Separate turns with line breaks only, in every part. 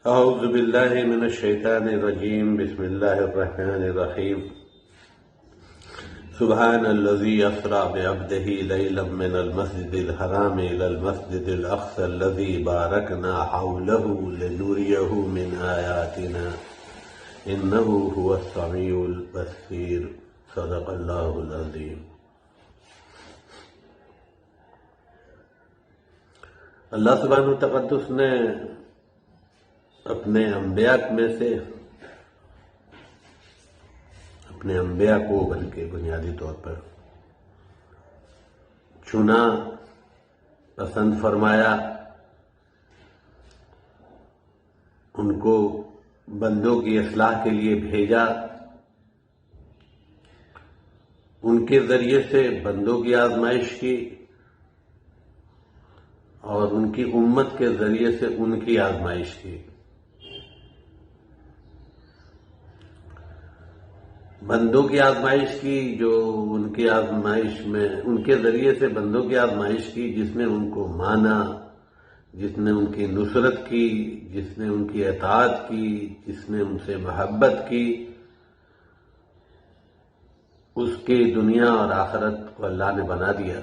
اعوذ باللہ من الشیطان الرجیم بسم اللہ الرحمن الرحیم سبحان الذی اسری بعبدہ لیلا من المسجد الحرام الی المسجد الاقصی الذی بارکنا حولہ لنریہ من آیاتنا انہ هو السمیع البصیر صدق اللہ العظیم۔ اللہ سبحانہ وتعالی نے اپنے انبیاء میں سے اپنے انبیاء کو بلکہ بنیادی طور پر چنا، پسند فرمایا، ان کو بندوں کی اصلاح کے لیے بھیجا، ان کے ذریعے سے بندوں کی آزمائش کی اور ان کی امت کے ذریعے سے ان کی آزمائش کی۔ بندوں کی آزمائش کی جو ان کی آزمائش میں ان کے ذریعے سے بندوں کی آزمائش کی، جس نے ان کو مانا، جس نے ان کی نصرت کی، جس نے ان کی اطاعت کی، جس نے ان سے محبت کی، اس کی دنیا اور آخرت کو اللہ نے بنا دیا،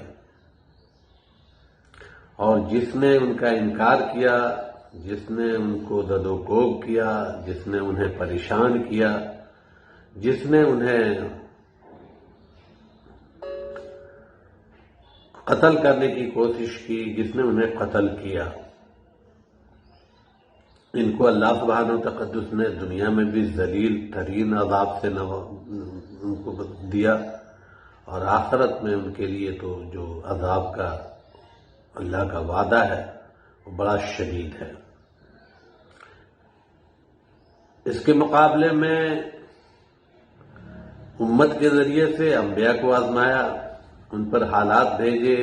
اور جس نے ان کا انکار کیا، جس نے ان کو دد و کوب کیا، جس نے انہیں پریشان کیا، جس نے انہیں قتل کرنے کی کوشش کی، جس نے انہیں قتل کیا، ان کو اللہ سبحانہ و تقدس نے دنیا میں بھی ذلیل ترین عذاب سے ان کو دیا، اور آخرت میں ان کے لیے تو جو عذاب کا اللہ کا وعدہ ہے وہ بڑا شدید ہے۔ اس کے مقابلے میں امت کے ذریعے سے انبیاء کو آزمایا، ان پر حالات بھیجے،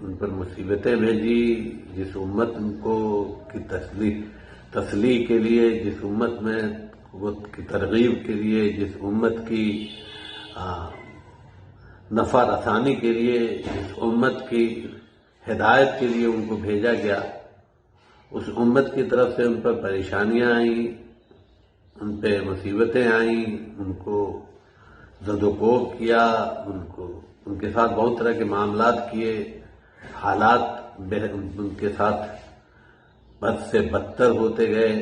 ان پر مصیبتیں بھیجی، جس امت کو کی تسلیح کے لیے، جس امت میں قوت کی ترغیب کے لیے، جس امت کی نفع رسانی کے لیے، جس امت کی ہدایت کے لیے ان کو بھیجا گیا، اس امت کی طرف سے ان پر پریشانیاں آئیں، ان پہ مصیبتیں آئیں، ان کو زد و کوب کیا، ان کے ساتھ بہت طرح کے معاملات کیے، حالات ان کے ساتھ بد سے بدتر ہوتے گئے،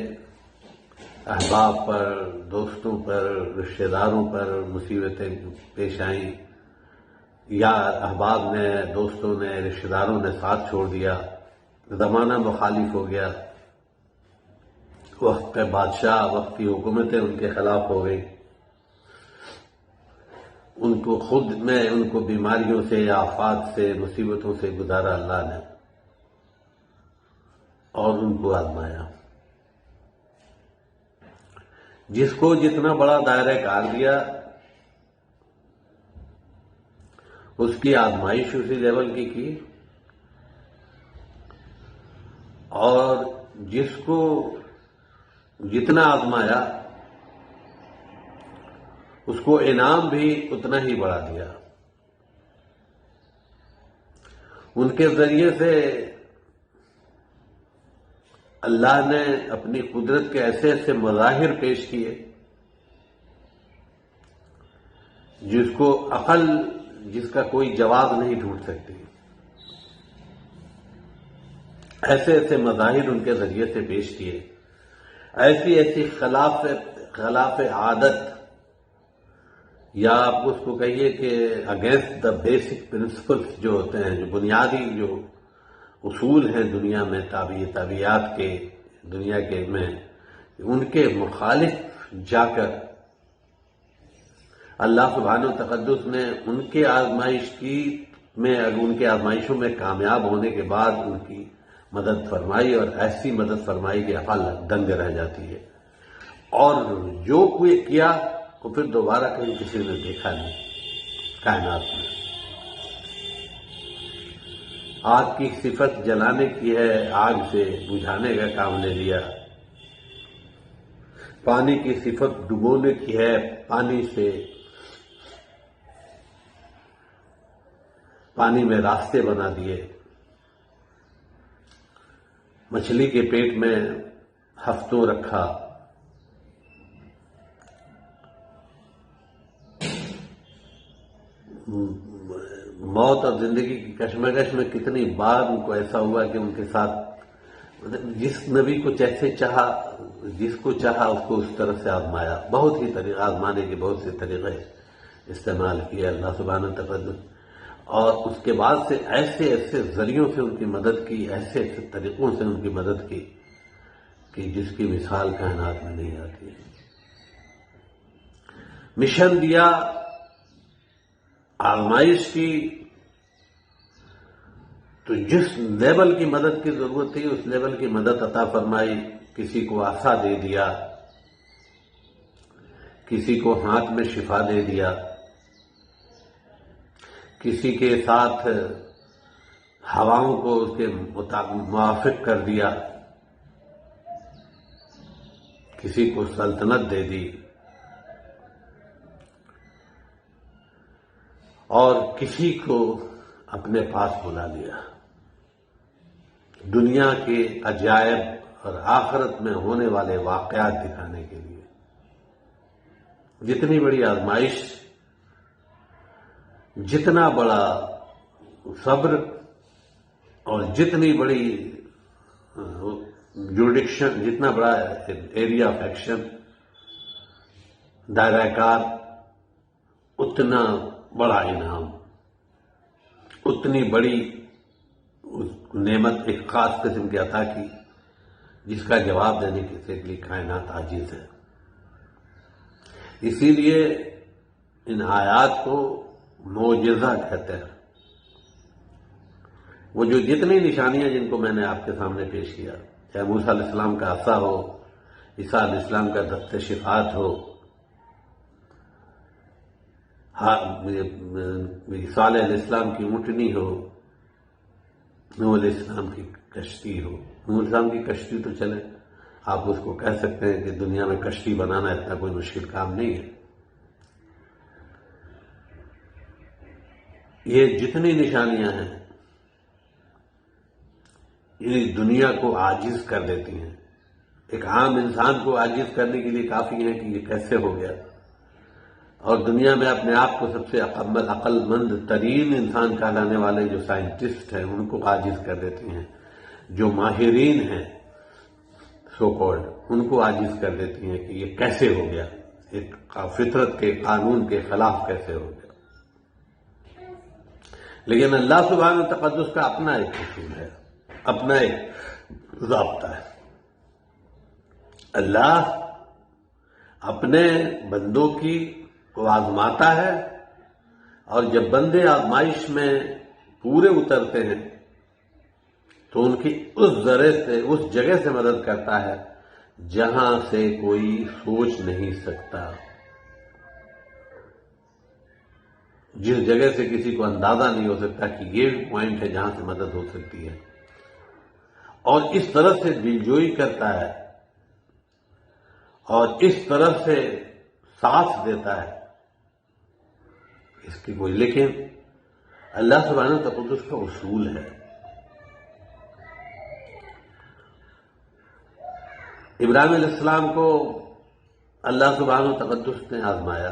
احباب پر، دوستوں پر، رشتہ داروں پر مصیبتیں پیش آئیں، یا احباب نے، دوستوں نے، رشتہ داروں نے ساتھ چھوڑ دیا، زمانہ مخالف ہو گیا، وقت کے بادشاہ، وقت کی حکومتیں ان کے خلاف ہو گئی، ان کو خود میں ان کو بیماریوں سے، آفات سے، مصیبتوں سے گزارا اللہ نے، اور ان کو آزمایا۔ جس کو جتنا بڑا دائرہ کار دیا، اس کی آزمائش اسی لیول کی، اور جس کو جتنا آزمایا اس کو انعام بھی اتنا ہی بڑھا دیا۔ ان کے ذریعے سے اللہ نے اپنی قدرت کے ایسے ایسے مظاہر پیش کیے جس کو عقل، جس کا کوئی جواب نہیں ڈھونڈ سکتی۔ ایسے ایسے مظاہر ان کے ذریعے سے پیش کیے، ایسی ایسی خلاف عادت، یا آپ اس کو کہیے کہ اگینسٹ دا بیسک پرنسپلس جو ہوتے ہیں، جو بنیادی جو اصول ہیں دنیا میں، طبیعیات کے، دنیا کے میں، ان کے مخالف جا کر اللہ سبحانہ و تقدس نے ان کے آزمائش ان کے آزمائشوں میں کامیاب ہونے کے بعد ان کی مدد فرمائی، اور ایسی مدد فرمائی کہ عقل دنگ رہ جاتی ہے، اور جو کوئی کیا وہ پھر دوبارہ کہیں کسی نے دیکھا نہیں کائنات میں۔ آگ کی صفت جلانے کی ہے، آگ سے بجھانے کا کام لے لیا۔ پانی کی صفت ڈبونے کی ہے، پانی سے پانی میں راستے بنا دیے۔ مچھلی کے پیٹ میں ہفتوں رکھا، موت اور زندگی کی کشمکش میں کتنی بار ان کو ایسا ہوا کہ ان کے ساتھ جس نبی کو جیسے چاہا، جس کو چاہا اس کو اس طرح سے آزمایا، بہت ہی طریقہ آزمانے کے بہت سے طریقے استعمال کیے اللہ سبحانہ تقدس، اور اس کے بعد سے ایسے ایسے ذریعوں سے ان کی مدد کی، ایسے ایسے طریقوں سے ان کی مدد کی کہ جس کی مثال کائنات میں نہیں آتی. مشن دیا، آزمائش کی، تو جس لیول کی مدد کی ضرورت تھی اس لیول کی مدد عطا فرمائی. کسی کو عصا دے دیا، کسی کو ہاتھ میں شفا دے دیا، کسی کے ساتھ ہواؤں کو اس کے موافق کر دیا، کسی کو سلطنت دے دی، اور کسی کو اپنے پاس بلا لیا. دنیا کے عجائب اور آخرت میں ہونے والے واقعات دکھانے کے لیے. جتنی بڑی آزمائش، جتنا بڑا صبر، اور جتنی بڑی جوریڈکشن، جتنا بڑا ایریا آف ایکشن، دائرہ کار، اتنا بڑا انعام، اتنی بڑی نعمت ایک خاص قسم کی عطا کی جس کا جواب دینے کے لیے کائنات عاجز ہے. اسی لیے ان آیات کو معجزہ کہتے ہیں. وہ جو جتنی نشانیاں جن کو میں نے آپ کے سامنے پیش کیا، چاہے موسیٰ علیہ السلام کا عصا ہو، عیسیٰ علیہ السلام کا دست شفاعت ہو، صالح علیہ السلام کی اونٹنی ہو، نوح علیہ السلام کی کشتی ہو. نوح علیہ السلام کی کشتی تو چلے، آپ اس کو کہہ سکتے ہیں کہ دنیا میں کشتی بنانا اتنا کوئی مشکل کام نہیں ہے. یہ جتنی نشانیاں ہیں یہ دنیا کو عاجز کر دیتی ہیں. ایک عام انسان کو عاجز کرنے کے لیے کافی ہے کہ یہ کیسے ہو گیا، اور دنیا میں اپنے آپ کو سب سے عقل مند ترین انسان کہلانے والے جو سائنٹسٹ ہیں ان کو عاجز کر دیتی ہیں. جو ماہرین ہیں سو کالڈ ان کو عاجز کر دیتی ہیں کہ یہ کیسے ہو گیا، ایک فطرت کے قانون کے خلاف کیسے ہو گیا. لیکن اللہ سبحانہ تقدس کا اپنا ایک اصول ہے، اپنا ایک ضابطہ ہے. اللہ اپنے بندوں کی کو آزماتا ہے، اور جب بندے آزمائش میں پورے اترتے ہیں تو ان کی اس ذرے سے، اس جگہ سے مدد کرتا ہے جہاں سے کوئی سوچ نہیں سکتا، جس جگہ سے کسی کو اندازہ نہیں ہو سکتا کہ یہ پوائنٹ ہے جہاں سے مدد ہو سکتی ہے. اور اس طرح سے دلجوئی کرتا ہے اور اس طرح سے ساتھ دیتا ہے اس کی کوئی. لیکن اللہ سبحانہ تقدس کا اصول ہے. ابراہیم علیہ السلام کو اللہ سبحانہ تقدس نے آزمایا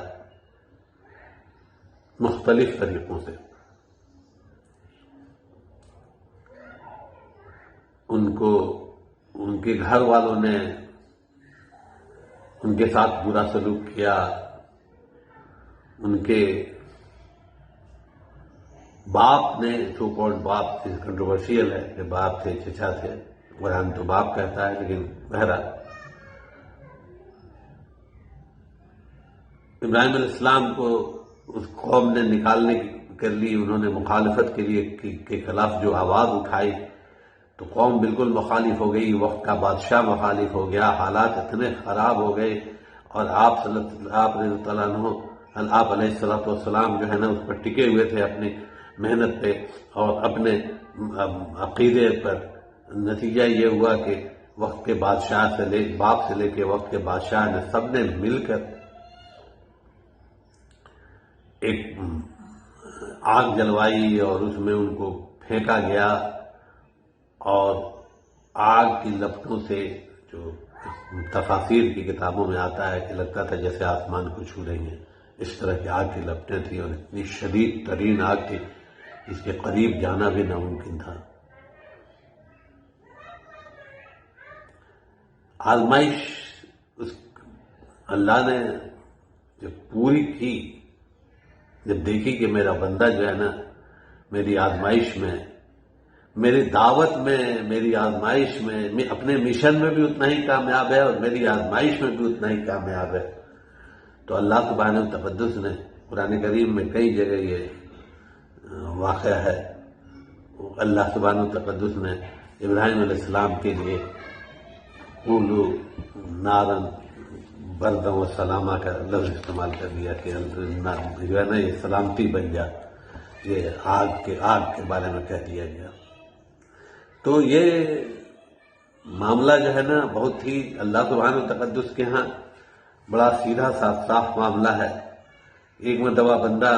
مختلف طریقوں سے. ان کو ان کے گھر والوں نے ان کے ساتھ برا سلوک کیا، ان کے باپ نے، سو کالڈ باپ کنٹروورشیل ہے کہ باپ تھے چچا تھے، قرآن تو باپ کہتا ہے، لیکن بہرحال ابراہیم علیہ السلام کو اس قوم نے نکالنے کے لیے، انہوں نے مخالفت کے لیے کے خلاف جو آواز اٹھائی تو قوم بالکل مخالف ہو گئی، وقت کا بادشاہ مخالف ہو گیا، حالات اتنے خراب ہو گئے، اور آپ رضی اللہ عنہ، آپ علیہ السلام جو ہے نا اس پر ٹکے ہوئے تھے اپنی محنت پہ اور اپنے عقیدے پر. نتیجہ یہ ہوا کہ وقت کے بادشاہ سے باپ سے لے کے وقت کے بادشاہ نے سب نے مل کر ایک آگ جلوائی اور اس میں ان کو پھینکا گیا، اور آگ کی لپٹوں سے جو تفاسیر کی کتابوں میں آتا ہے کہ لگتا تھا جیسے آسمان کو چھو رہی ہیں، اس طرح کی آگ کی لپٹیں تھیں اور اتنی شدید ترین آگ تھی اس کے قریب جانا بھی ناممکن تھا۔ آزمائش اللہ نے جب پوری کی، جب دیکھی کہ میرا بندہ جو ہے نا میری آزمائش میں، میری دعوت میں، میری آزمائش میں، اپنے مشن میں بھی اتنا ہی کامیاب ہے اور میری آزمائش میں بھی اتنا ہی کامیاب ہے، تو اللہ سبحانہ و تقدس نے قرآن کریم میں کئی جگہ یہ واقعہ ہے، اللہ سبحانہ و تقدس نے ابراہیم علیہ السلام کے لیے قولوا نارا بردا و سلامہ کا لفظ استعمال کر دیا کہ جو ہے نا یہ سلامتی بن جا، یہ آگ کے بارے میں کہہ دیا گیا۔ تو یہ معاملہ جو ہے نا بہت ہی اللہ سبحانہ و تقدس کے ہاں بڑا سیدھا صاف معاملہ ہے۔ ایک مرتبہ بندہ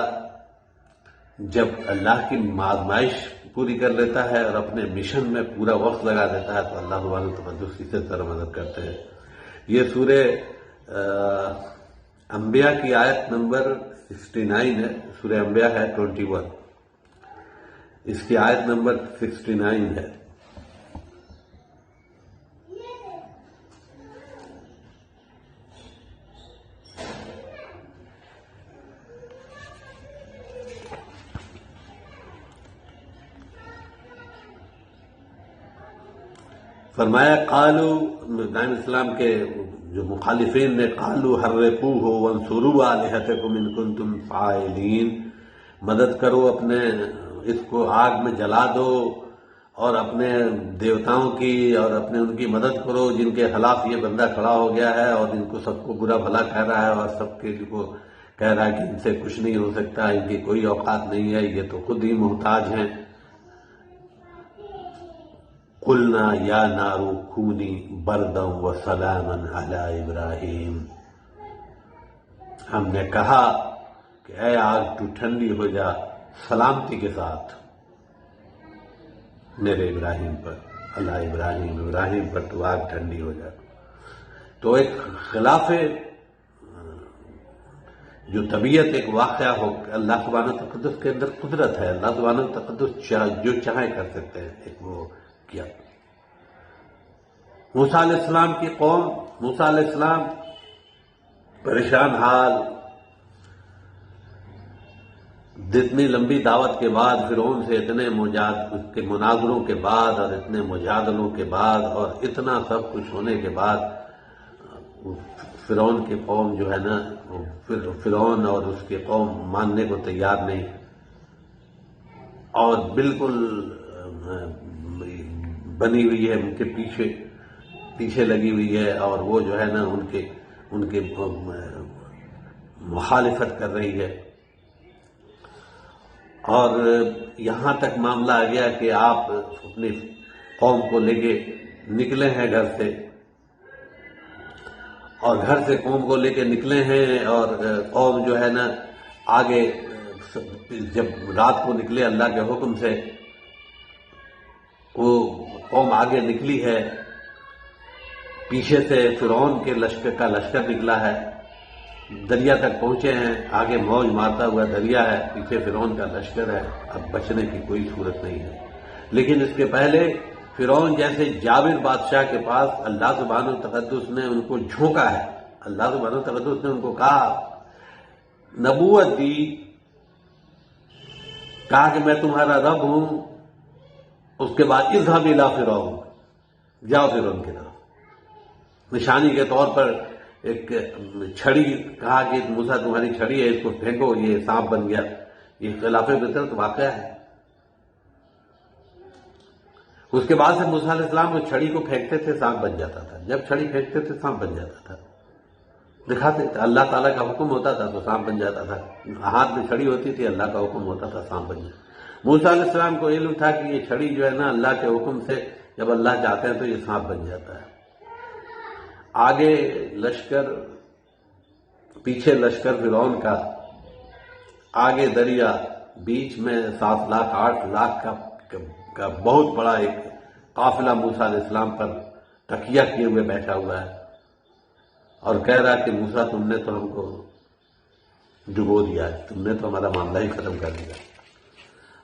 جب اللہ کی آزمائش پوری کر لیتا ہے اور اپنے مشن میں پورا وقت لگا دیتا ہے تو اللہ سبحانہ و تقدس اسے سر مدد کرتے ہیں۔ یہ سورہ انبیاء کی آیت نمبر 69 ہے، سورہ انبیاء ہے 21، اس کی آیت نمبر 69 ہے۔ فرمایا قالو، ابراہیم السلام کے جو مخالفین نے قالو حرقوہ وانصروا آلہتکم ان کنتم فاعلین، مدد کرو اپنے اس کو آگ میں جلا دو اور اپنے دیوتاؤں کی اور اپنے ان کی مدد کرو جن کے خلاف یہ بندہ کھڑا ہو گیا ہے اور ان کو سب کو برا بھلا کہہ رہا ہے اور سب کے کو کہہ رہا ہے کہ ان سے کچھ نہیں ہو سکتا، ان کی کوئی اوقات نہیں ہے، یہ تو خود ہی محتاج ہیں۔ قلنا یا نار کونی بردا و سلاما علی ابراہیم، ہم نے کہا کہ اے آگ تو ٹھنڈی ہو جا سلامتی کے ساتھ میرے ابراہیم پر، اللہ ابراہیم پر تو آگ ٹھنڈی ہو جا۔ تو ایک خلاف جو طبیعت ایک واقعہ ہو، اللہ سبحانہ تقدس کے اندر قدرت ہے، اللہ سبحانہ تقدس جو چاہے کر سکتے ہیں، ایک وہ کیا۔ موسیٰ علیہ السلام کی قوم، موسیٰ علیہ السلام پریشان حال، جتنی لمبی دعوت کے بعد فرعون سے اتنے مناظروں کے بعد اور اتنے مجادلوں کے بعد اور اتنا سب کچھ ہونے کے بعد فرعون کی قوم جو ہے نا، فرعون اور اس کی قوم ماننے کو تیار نہیں اور بالکل بنی ہوئی ہے، ان کے پیچھے لگی ہوئی ہے اور وہ جو ہے نا ان کے مخالفت کر رہی ہے۔ اور یہاں تک معاملہ آ گیا کہ آپ اپنی قوم کو لے کے نکلے ہیں گھر سے، اور گھر سے قوم کو لے کے نکلے ہیں اور قوم جو ہے نا آگے جب رات کو نکلے اللہ کے حکم سے، وہ قوم آگے نکلی ہے، پیچھے سے فرعون کے لشکر نکلا ہے، دریا تک پہنچے ہیں، آگے موج مارتا ہوا دریا ہے، پیچھے فرعون کا لشکر ہے، اب بچنے کی کوئی صورت نہیں ہے۔ لیکن اس کے پہلے فرعون جیسے جابر بادشاہ کے پاس اللہ سبحانہ تقدس نے ان کو جھونکا ہے، اللہ سبحانہ تقدس نے ان کو کہا، نبوت دی، کہا کہ میں تمہارا رب ہوں، اس کے بعد اذهب الى فرعون، جاؤ فرعون کی طرف، نشانی کے طور پر ایک چھڑی، کہا کہ موسیٰ تمہاری چھڑی ہے، اس کو پھینکو، یہ سانپ بن گیا۔ یہ خلاف فطرت واقعہ ہے۔ اس کے بعد سے موسیٰ علیہ السلام وہ چھڑی کو پھینکتے تھے، سانپ بن جاتا تھا، جب چھڑی پھینکتے تھے سانپ بن جاتا تھا، دکھاتے تھے اللہ تعالیٰ کا حکم ہوتا تھا تو سانپ بن جاتا تھا، ہاتھ میں چھڑی ہوتی تھی اللہ کا حکم ہوتا تھا سانپ بن جاتا۔ موسیٰ علیہ السلام کو علم تھا کہ یہ چھڑی جو ہے نا اللہ کے حکم سے جب اللہ چاہتے ہیں تو یہ سانپ بن جاتا ہے۔ آگے لشکر، پیچھے لشکر فرعون کا، آگے دریا، بیچ میں 7 لاکھ 8 لاکھ کا بہت بڑا ایک قافلہ موسیٰ علیہ السلام پر تکیہ کیے ہوئے بیٹھا ہوا ہے اور کہہ رہا کہ موسیٰ تم نے تو ہم کو ڈبو دیا ہے، تم نے تو ہمارا معاملہ ہی ختم کر دیا،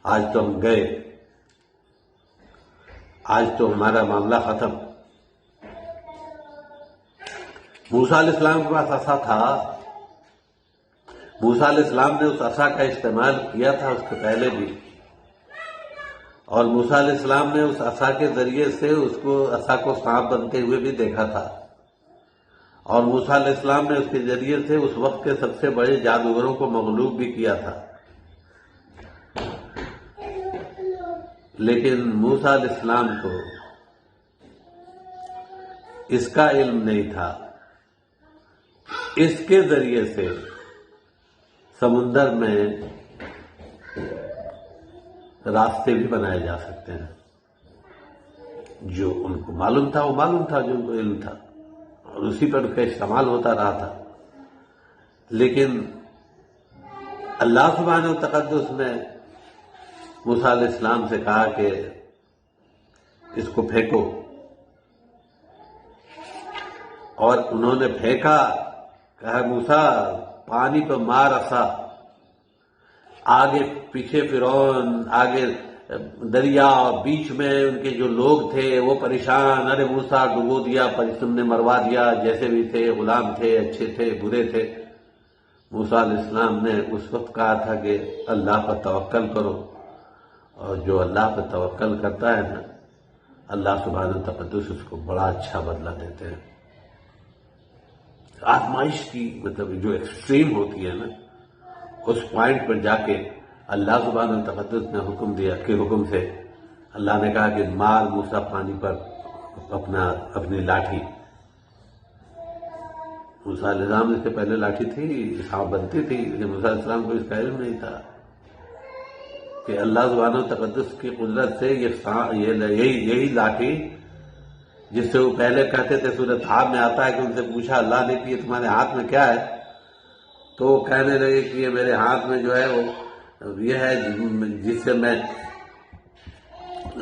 آج تو ہم گئے، آج تو ہمارا معاملہ ختم۔ موسیٰ علیہ السلام کے پاس عصا تھا، موسیٰ علیہ السلام نے اس عصا کا استعمال کیا تھا اس کے پہلے بھی، اور موسیٰ علیہ السلام نے اس عصا کے ذریعے سے اس کو عصا کو سانپ بنتے ہوئے بھی دیکھا تھا، اور موسیٰ علیہ السلام نے اس کے ذریعے سے اس وقت کے سب سے بڑے جادوگروں کو مغلوب بھی کیا تھا۔ لیکن موسیٰ علیہ السلام کو اس کا علم نہیں تھا، اس کے ذریعے سے سمندر میں راستے بھی بنائے جا سکتے ہیں۔ جو ان کو معلوم تھا وہ معلوم تھا، جو ان کو علم تھا، اور اسی پر ان کا استعمال ہوتا رہا تھا۔ لیکن اللہ سبحانہ و تقدس نے موسیٰ علیہ السلام سے کہا کہ اس کو پھینکو، اور انہوں نے پھینکا، کہا موسیٰ پانی پہ مار عصا، آگے پیچھے فرعون، آگے دریا، بیچ میں ان کے جو لوگ تھے وہ پریشان، ارے موسیٰ ڈبو دیا، تم نے مروا دیا، جیسے بھی تھے، غلام تھے، اچھے تھے، برے تھے۔ موسیٰ علیہ السلام نے اس وقت کہا تھا کہ اللہ پر توکل کرو، اور جو اللہ پر توکل کرتا ہے نا، اللہ سبحانہ تقدس اس کو بڑا اچھا بدلہ دیتے ہیں۔ آزمائش کی مطلب جو ایکسٹریم ہوتی ہے نا، اس پوائنٹ پر جا کے اللہ سبحانہ تقدس نے حکم دیا کہ حکم سے اللہ نے کہا کہ مار موسیٰ پانی پر اپنی لاٹھی۔ موسیٰ علیہ السلام اس سے پہلے لاٹھی تھی، سانپ بنتی تھی، لیکن موسیٰ علیہ السلام کو اس کا علم نہیں تھا کہ اللہ سبحانہ تقدس کی قدرت سے یہی لاٹھی، جس سے وہ پہلے کہتے تھے، سورۃ حاق میں آتا ہے کہ ان سے پوچھا اللہ نے کہ یہ تمہارے ہاتھ میں کیا ہے، تو وہ کہنے لگے کہ یہ میرے ہاتھ میں جو ہے وہ یہ ہے جس سے میں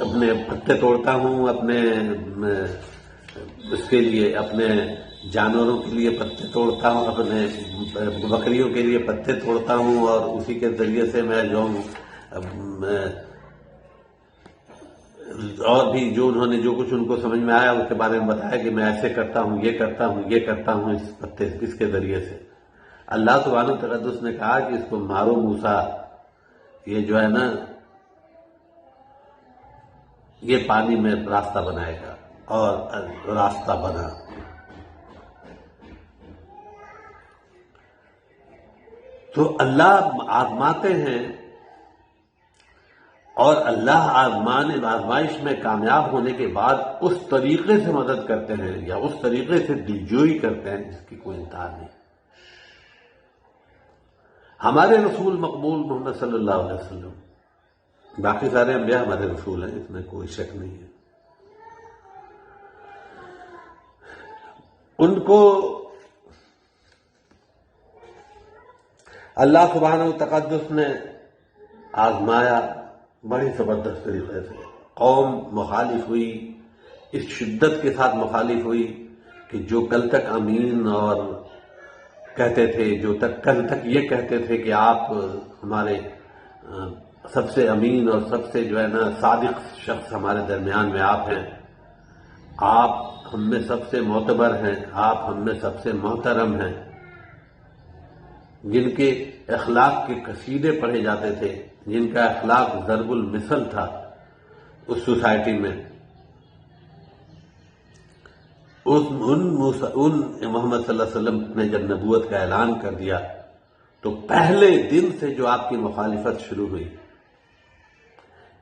اپنے پتے توڑتا ہوں، اپنے اس کے لیے، اپنے جانوروں کے لیے پتے توڑتا ہوں، اپنے بکریوں کے لیے پتے توڑتا ہوں، اور اسی کے ذریعے سے میں جو ہوں اور بھی جو انہوں نے جو کچھ ان کو سمجھ میں آیا اس کے بارے میں بتایا کہ میں ایسے کرتا ہوں، یہ کرتا ہوں، یہ کرتا ہوں، اس پتے اس کے ذریعے سے۔ اللہ سبحانہ تقدس نے کہا کہ اس کو مارو موسیٰ، یہ جو ہے نا یہ پانی میں راستہ بنائے گا، اور راستہ بنا۔ تو اللہ آزماتے ہیں، اور اللہ آزمائش میں کامیاب ہونے کے بعد اس طریقے سے مدد کرتے ہیں یا اس طریقے سے دلجوئی کرتے ہیں جس کی کوئی انتہا نہیں۔ ہمارے رسول مقبول محمد صلی اللہ علیہ وسلم، باقی سارے انبیاء ہمارے رسول ہیں، اس میں کوئی شک نہیں ہے، ان کو اللہ سبحانہ و تقدس نے آزمایا بڑی زبردست طریقے سے۔ قوم مخالف ہوئی، اس شدت کے ساتھ مخالف ہوئی کہ جو کل تک امین اور کہتے تھے، جو کل تک یہ کہتے تھے کہ آپ ہمارے سب سے امین اور سب سے جو ہے نا صادق شخص ہمارے درمیان میں آپ ہیں، آپ ہم میں سب سے معتبر ہیں، آپ ہم میں سب سے محترم ہیں، جن کے اخلاق کے قصیدے پڑھے جاتے تھے، جن کا اخلاق ضرب المثل تھا اس سوسائٹی میں، ان محمد صلی اللہ علیہ وسلم نے جب نبوت کا اعلان کر دیا تو پہلے دن سے جو آپ کی مخالفت شروع ہوئی،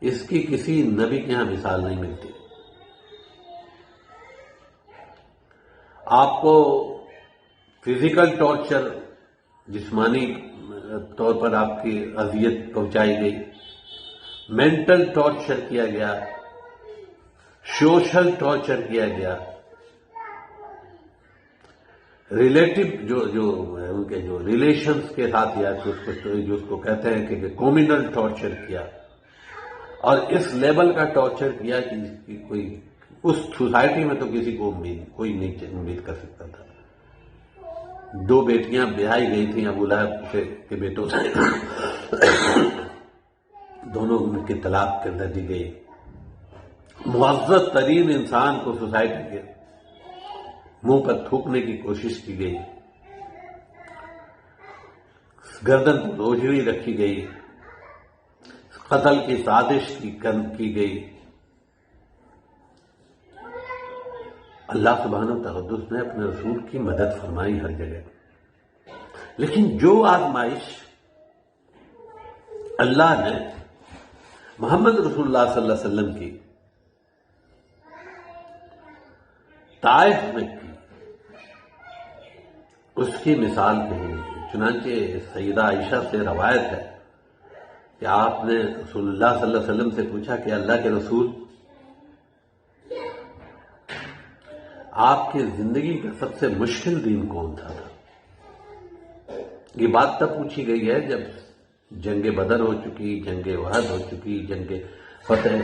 اس کی کسی نبی کے ہاں مثال نہیں ملتی۔ آپ کو فزیکل ٹارچر، جسمانی طور پر آپ کی اذیت پہنچائی گئی، مینٹل ٹارچر کیا گیا، سوشل ٹارچر کیا گیا، ریلیٹو جو ان کے جو ریلیشنز کے ساتھ یا جو اس کو کہتے ہیں کہ کومینل ٹارچر کیا، اور اس لیول کا ٹارچر کیا کہ جس کی کوئی اس سوسائٹی میں تو کسی کو کوئی نہیں امید کر سکتا تھا. 2 بیٹیاں بیاہی گئی تھیں ابو لہب کے بیٹوں سے، دونوں کی طلاق کر دی گئی. معزز ترین انسان کو سوسائٹی کے منہ پر تھوکنے کی کوشش کی گئی، گردن پر روجڑی رکھی گئی، قتل کی سازش کی گئی. اللہ سبحانہ و تقدس نے اپنے رسول کی مدد فرمائی ہر جگہ. لیکن جو آزمائش اللہ نے محمد رسول اللہ صلی اللہ علیہ وسلم کی طائف میں کی، اس کی مثال کہیں نہیں. چنانچہ سیدہ عائشہ سے روایت ہے کہ آپ نے رسول اللہ صلی اللہ علیہ وسلم سے پوچھا کہ اللہ کے رسول، آپ کی زندگی کا سب سے مشکل دن کون تھا؟ یہ بات تب پوچھی گئی ہے جب جنگ بدر ہو چکی، جنگ احد ہو چکی، جنگ فتح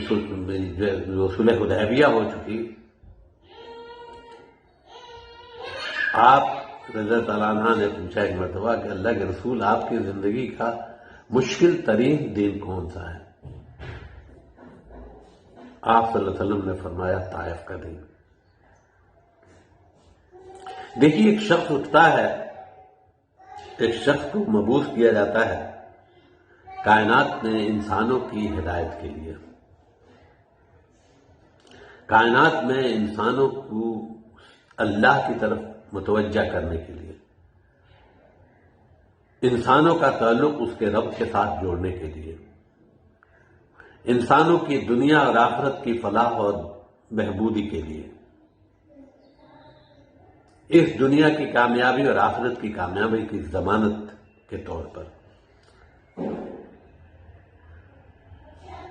صلح حدیبیہ ہو چکی. آپ رضی اللہ عنہ نے پوچھا ایک مرتبہ کہ اللہ کے رسول، آپ کی زندگی کا مشکل ترین دن کون سا ہے؟ آپ صلی اللہ علیہ وسلم نے فرمایا طائف کا دن. دیکھیے، ایک شخص اٹھتا ہے، ایک شخص کو مبعوث کیا جاتا ہے کائنات میں انسانوں کی ہدایت کے لیے، کائنات میں انسانوں کو اللہ کی طرف متوجہ کرنے کے لیے، انسانوں کا تعلق اس کے رب کے ساتھ جوڑنے کے لیے، انسانوں کی دنیا اور آخرت کی فلاح اور بہبودی کے لیے، اس دنیا کی کامیابی اور آخرت کی کامیابی کی ضمانت کے طور پر.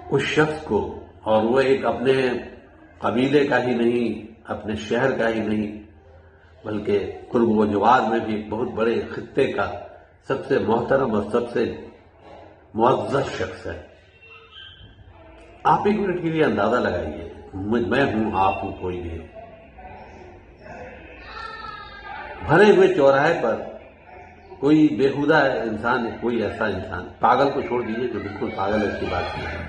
اس شخص کو، اور وہ ایک اپنے قبیلے کا ہی نہیں، اپنے شہر کا ہی نہیں، بلکہ قرب و جوار میں بھی ایک بہت بڑے خطے کا سب سے محترم اور سب سے معزز شخص ہے. آپ ایک منٹ کے لیے اندازہ لگائیے، میں ہوں، آپ ہوں، کوئی بھی. بھرے ہوئے چوراہے پر کوئی بےہودہ انسان ہے، کوئی ایسا انسان، پاگل کو چھوڑ دیجیے جو بالکل پاگل ہے، اس کی بات نہیں ہے،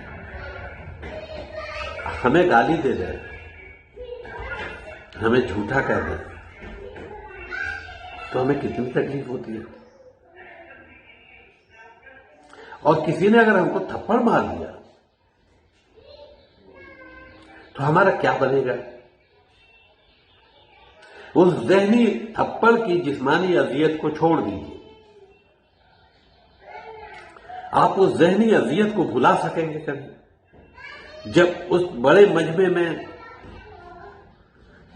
ہمیں گالی دے دے، ہمیں جھوٹا کہہ دے تو ہمیں کتنی تکلیف ہوتی ہے. اور کسی نے اگر ہم کو تھپڑ مار دیا تو ہمارا کیا بنے گا؟ اس ذہنی تھپڑ کی جسمانی اذیت کو چھوڑ دیجیے، آپ اس ذہنی اذیت کو بھلا سکیں گے کبھی؟ جب اس بڑے مجمع میں،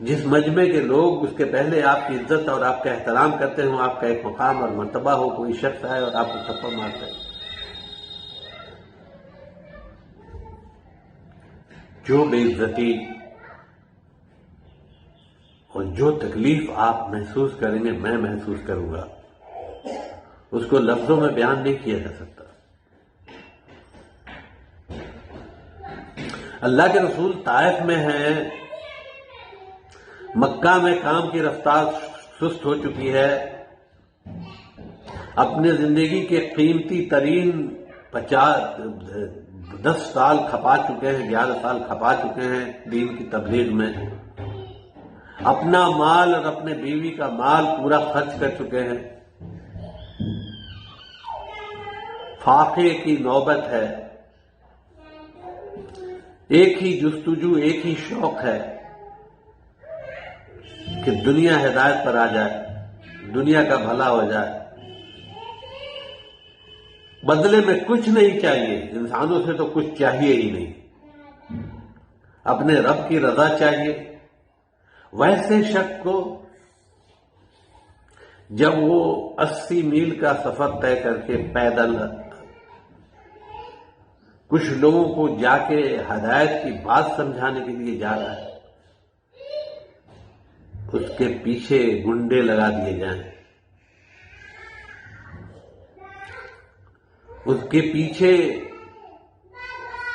جس مجمع کے لوگ اس کے پہلے آپ کی عزت اور آپ کا احترام کرتے ہوں، آپ کا ایک مقام اور مرتبہ ہو، کوئی شخص آئے اور آپ کو تھپڑ مارتا ہے، جو بے عزتی اور جو تکلیف آپ محسوس کریں گے، میں محسوس کروں گا، اس کو لفظوں میں بیان نہیں کیا جا سکتا. اللہ کے رسول طائف میں ہیں، مکہ میں کام کی رفتار سست ہو چکی ہے، اپنے زندگی کے قیمتی ترین 10 سال کھپا چکے ہیں، 11 سال کھپا چکے ہیں دین کی تبلیغ میں، اپنا مال اور اپنے بیوی کا مال پورا خرچ کر چکے ہیں، فاقے کی نوبت ہے، ایک ہی جستجو، ایک ہی شوق ہے کہ دنیا ہدایت پر آ جائے، دنیا کا بھلا ہو جائے، بدلے میں کچھ نہیں چاہیے، انسانوں سے تو کچھ چاہیے ہی نہیں، اپنے رب کی رضا چاہیے. ویسے شخص کو جب وہ 80 میل کا سفر طے کر کے پیدل کچھ لوگوں کو جا کے ہدایت کی بات سمجھانے کے لیے جا رہا ہے، اس کے پیچھے گنڈے لگا دیے جائیں، اس کے پیچھے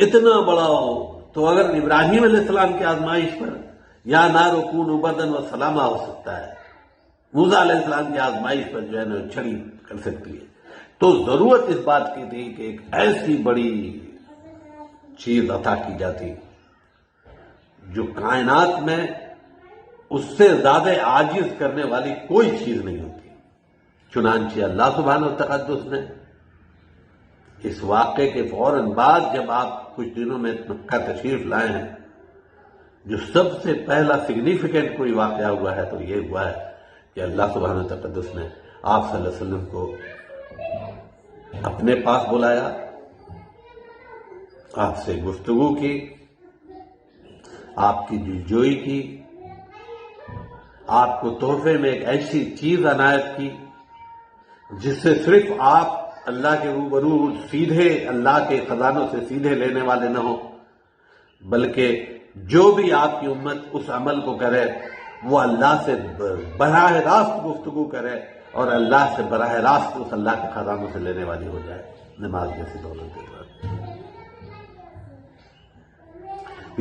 اتنا بڑا ہو تو اگر ابراہیم علیہ السلام کی آزمائش پر یا نار کون بردن و سلامہ ہو سکتا ہے، موسیٰ علیہ السلام کی آزمائش پر جو ہے نا چھڑی کر سکتی ہے، تو ضرورت اس بات کی تھی کہ ایک ایسی بڑی چیز عطا کی جاتی جو کائنات میں اس سے زیادہ عاجز کرنے والی کوئی چیز نہیں ہوتی۔ چنانچہ اللہ سبحانہ و تقدس نے اس واقعے کے فوراً بعد جب آپ کچھ دنوں میں مکہ تشریف لائے ہیں، جو سب سے پہلا سگنیفیکنٹ کوئی واقعہ ہوا ہے تو یہ ہوا ہے کہ اللہ سبحانہ و تقدس نے آپ صلی اللہ علیہ وسلم کو اپنے پاس بلایا، آپ سے گفتگو کی، آپ کی دلجوئی کی، آپ کو تحفے میں ایک ایسی چیز عنایت کی جس سے صرف آپ اللہ کے روبرو سیدھے اللہ کے خزانوں سے سیدھے لینے والے نہ ہوں، بلکہ جو بھی آپ کی امت اس عمل کو کرے وہ اللہ سے براہ راست گفتگو کرے اور اللہ سے براہ راست اس اللہ کے خزانوں سے لینے والی ہو جائے، نماز جیسی دولت کے بعد۔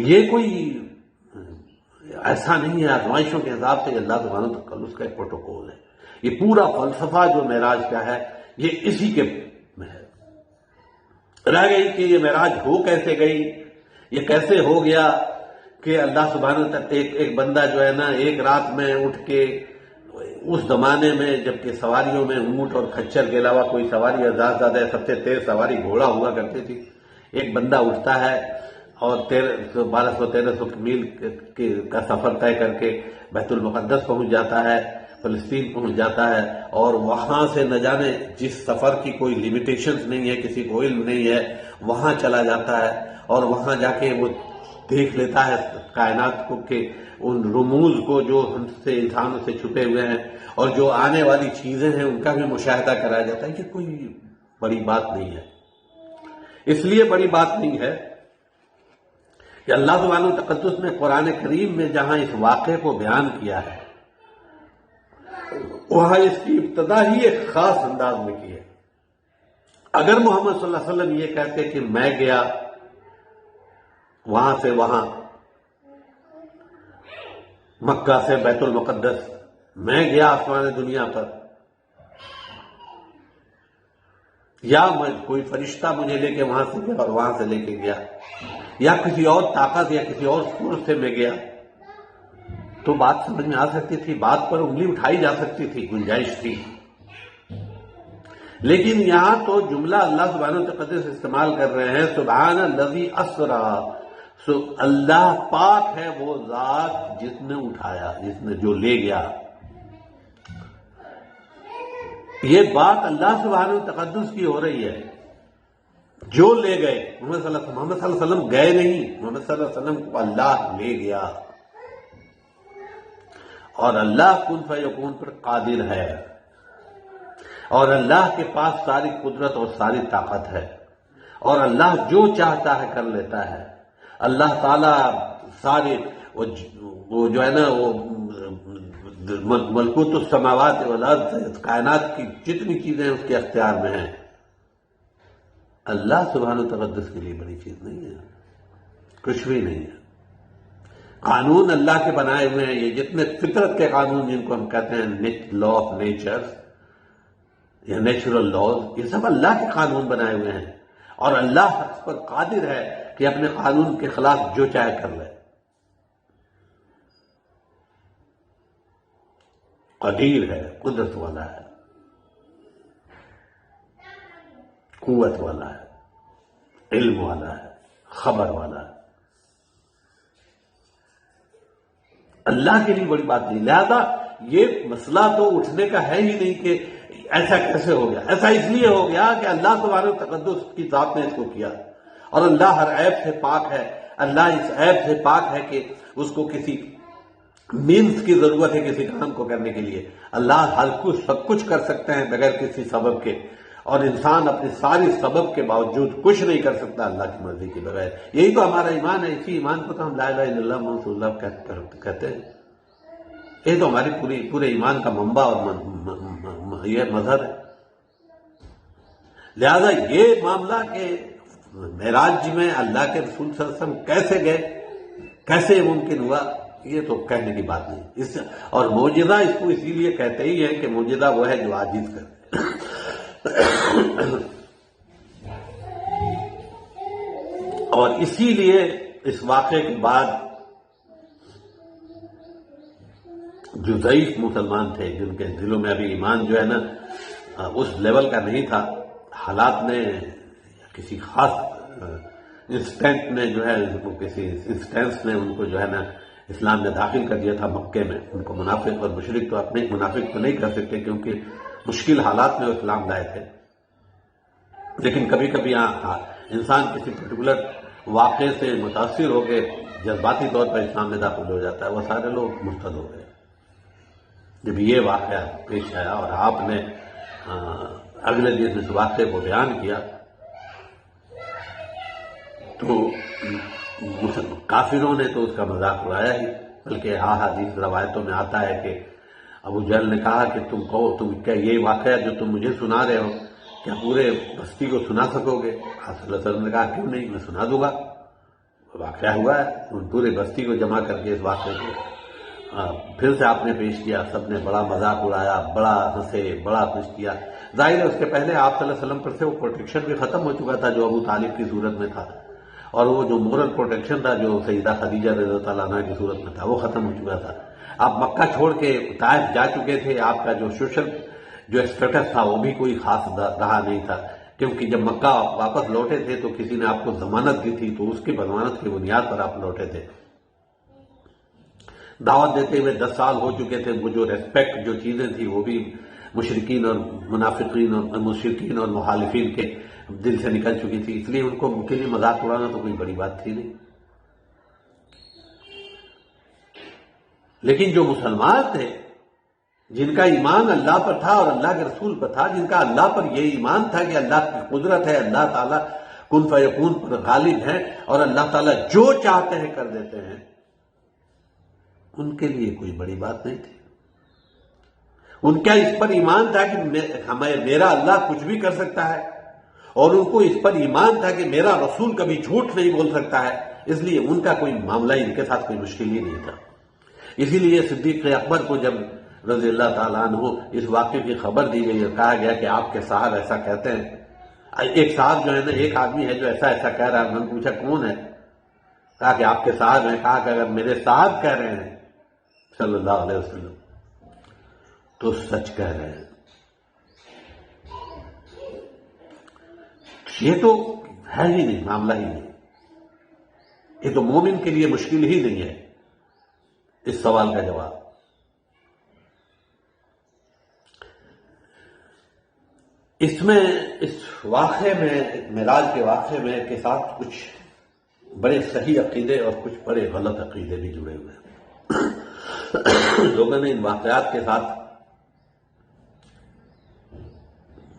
یہ کوئی ایسا نہیں ہے آزمائشوں کے حساب سے، اللہ سبحانہ و تعالیٰ اس کا ایک پروٹوکول ہے۔ یہ پورا فلسفہ جو معراج کا ہے یہ اسی کے میں ہے۔ رہ گئی کہ یہ معراج ہو کیسے گئی، یہ کیسے ہو گیا کہ اللہ سبحانہ تعالیٰ ایک بندہ جو ہے نا ایک رات میں اٹھ کے، اس زمانے میں جبکہ سواریوں میں اونٹ اور کھچر کے علاوہ کوئی سواری زیادہ سب سے تیز سواری گھوڑا ہوا کرتی تھی، ایک بندہ اٹھتا ہے اور 1200-1300 میل کا سفر طے کر کے بیت المقدس پہنچ جاتا ہے، فلسطین پہنچ جاتا ہے، اور وہاں سے نہ جانے جس سفر کی کوئی لیمیٹیشنز نہیں ہے، کسی کو علم نہیں ہے، وہاں چلا جاتا ہے اور وہاں جا کے وہ دیکھ لیتا ہے کائنات کو کہ ان رموز کو جو ہم سے انسانوں سے چھپے ہوئے ہیں اور جو آنے والی چیزیں ہیں ان کا بھی مشاہدہ کرایا جاتا ہے کہ کوئی بڑی بات نہیں ہے۔ اس لیے بڑی بات نہیں ہے کہ اللہ سبحانہ و تقدس نے قرآن کریم میں جہاں اس واقعے کو بیان کیا ہے وہاں اس کی ابتدا ہی ایک خاص انداز میں کی ہے۔ اگر محمد صلی اللہ علیہ وسلم یہ کہتے کہ میں گیا وہاں سے وہاں، مکہ سے بیت المقدس، میں گیا آسمان دنیا پر، یا کوئی فرشتہ مجھے لے کے وہاں سے گیا اور وہاں سے لے کے گیا، یا کسی اور طاقت یا کسی اور سورس سے میں گیا، تو بات سمجھ میں آ سکتی تھی، بات پر انگلی اٹھائی جا سکتی تھی، گنجائش تھی۔ لیکن یہاں تو جملہ اللہ سبحانہ وتعالی استعمال کر رہے ہیں، سبحان الذی اسری، اللہ پاک ہے وہ ذات جس نے اٹھایا، جس نے جو لے گیا۔ یہ بات اللہ سبحانہ وتعالی کی ہو رہی ہے، جو لے گئے۔ محمد صلی اللہ علیہ وسلم گئے نہیں، محمد صلی اللہ علیہ وسلم کو اللہ لے گیا، اور اللہ کن فیکون پر قادر ہے، اور اللہ کے پاس ساری قدرت اور ساری طاقت ہے، اور اللہ جو چاہتا ہے کر لیتا ہے۔ اللہ تعالیٰ سارے وہ جو ہے نا وہ ملکوت السماوات والارض، کائنات کی جتنی چیزیں اس کے اختیار میں ہیں، اللہ سبحانہ و تقدس کے لیے بڑی چیز نہیں ہے، کچھ بھی نہیں ہے۔ قانون اللہ کے بنائے ہوئے ہیں، یہ جتنے فطرت کے قانون جن کو ہم کہتے ہیں لا آف نیچر یا نیچرل لاز، یہ سب اللہ کے قانون بنائے ہوئے ہیں، اور اللہ اس پر قادر ہے کہ اپنے قانون کے خلاف جو چاہے کر لے، قدیر ہے، قدرت والا ہے، قوت والا ہے، علم والا ہے، خبر والا ہے۔ اللہ کے لیے بڑی بات نہیں، لہذا یہ مسئلہ تو اٹھنے کا ہے ہی نہیں کہ ایسا کیسے ہو گیا۔ ایسا اس لیے ہو گیا کہ اللہ سبحانہ وتعالی کی ذات نے اس کو کیا، اور اللہ ہر عیب سے پاک ہے۔ اللہ اس عیب سے پاک ہے کہ اس کو کسی مینس کی ضرورت ہے کسی کام کو کرنے کے لیے۔ اللہ ہر کچھ سب کچھ کر سکتے ہیں بغیر کسی سبب کے، اور انسان اپنے ساری سبب کے باوجود کچھ نہیں کر سکتا اللہ کی مرضی کے بغیر۔ یہی تو ہمارا ایمان ہے، اسی ایمان کو تو ہم لا الہ الا اللہ محمد رسول اللہ کہتے ہیں۔ یہ تو ہماری پورے ایمان کا منبع اور یہ مظہر ہے۔ لہذا یہ معاملہ کہ معراج میں اللہ کے رسول صلی اللہ علیہ وسلم کیسے گئے، کیسے ممکن ہوا، یہ تو کہنے کی بات نہیں۔ اور معجزہ اس کو اسی لیے کہتے ہی ہیں کہ معجزہ وہ ہے جو عاجز کرے۔ اور اسی لیے اس واقعے کے بعد جو ضعیف مسلمان تھے، جن کے دلوں میں ابھی ایمان جو ہے نا اس لیول کا نہیں تھا، حالات نے کسی خاص انسٹنٹ نے جو ہے کسی انسٹنس نے ان کو جو ہے نا اسلام میں داخل کر دیا تھا مکے میں۔ ان کو منافق اور مشرک تو اپنے منافق تو نہیں کر سکتے کیونکہ مشکل حالات میں وہ اسلام لائے تھے، لیکن کبھی کبھی انسان کسی پرٹیکولر واقعے سے متاثر ہو کے جذباتی طور پر اسلام میں داخل ہو جاتا ہے۔ وہ سارے لوگ مرتد ہو گئے جب یہ واقعہ پیش آیا، اور آپ نے اگلے دن اس واقعے کو بیان کیا تو کافروں نے تو اس کا مذاق اڑایا ہی، بلکہ احادیث روایتوں میں آتا ہے کہ ابو جہل نے کہا کہ تم کہو، تم کیا یہ واقعہ جو تم مجھے سنا رہے ہو کیا پورے بستی کو سنا سکو گے؟ آپ صلی اللہ علیہ وسلم نے کہا کیوں نہیں، میں سنا دوں گا، واقعہ ہوا ہے۔ پورے بستی کو جمع کر کے اس واقعے کو پھر سے آپ نے پیش کیا، سب نے بڑا مذاق اڑایا، بڑا ہنسے، بڑا خوش کیا۔ ظاہر ہے اس کے پہلے آپ صلی اللہ علیہ وسلم پر سے وہ پروٹیکشن بھی ختم ہو چکا تھا جو ابو طالب کی صورت میں تھا، اور وہ جو مورل پروٹیکشن تھا جو سیدہ خدیجہ رضی اللہ عنہا کی صورت میں تھا وہ ختم ہو چکا تھا۔ آپ مکہ چھوڑ کے طائف جا چکے تھے، آپ کا جو سوشل جو اسٹیٹس تھا وہ بھی کوئی خاص رہا نہیں تھا، کیونکہ جب مکہ واپس لوٹے تھے تو کسی نے آپ کو ضمانت دی تھی، تو اس کی ضمانت کی بنیاد پر آپ لوٹے تھے۔ دعوت دیتے ہوئے 10 سال ہو چکے تھے، وہ جو ریسپیکٹ جو چیزیں تھی وہ بھی مشرکین اور منافقین اور مشرکین اور مخالفین کے دل سے نکل چکی تھی، اس لیے ان کو کے لیے مذاق اڑانا تو کوئی بڑی بات تھی نہیں۔ لیکن جو مسلمان تھے، جن کا ایمان اللہ پر تھا اور اللہ کے رسول پر تھا، جن کا اللہ پر یہ ایمان تھا کہ اللہ کی قدرت ہے، اللہ تعالیٰ کن فیکون پر غالب ہے اور اللہ تعالیٰ جو چاہتے ہیں کر دیتے ہیں، ان کے لیے کوئی بڑی بات نہیں تھی۔ ان کا اس پر ایمان تھا کہ میرا اللہ کچھ بھی کر سکتا ہے، اور ان کو اس پر ایمان تھا کہ میرا رسول کبھی جھوٹ نہیں بول سکتا ہے، اس لیے ان کا کوئی معاملہ ان کے ساتھ کوئی مشکل ہی نہیں تھا۔ اسی لیے صدیق اکبر کو جب رضی اللہ تعالیٰ عنہ اس واقعے کی خبر دی گئی اور کہا گیا کہ آپ کے صاحب ایسا کہتے ہیں، ایک صاحب جو ہے نا، ایک آدمی ہے جو ایسا ایسا کہہ رہا ہے، میں نے پوچھا کون ہے؟ کہا کہ آپ کے صاحب ہیں۔ کہا کہ اگر میرے صاحب کہہ رہے ہیں صلی اللہ علیہ وسلم تو سچ کہہ رہے ہیں۔ یہ تو ہے ہی نہیں، معاملہ ہی نہیں، یہ تو مومن کے لیے مشکل ہی نہیں ہے اس سوال کا جواب۔ اس واقعے میں، معراج کے واقعے میں کے ساتھ کچھ بڑے صحیح عقیدے اور کچھ بڑے غلط عقیدے بھی جڑے ہوئے ہیں۔ لوگوں نے ان واقعات کے ساتھ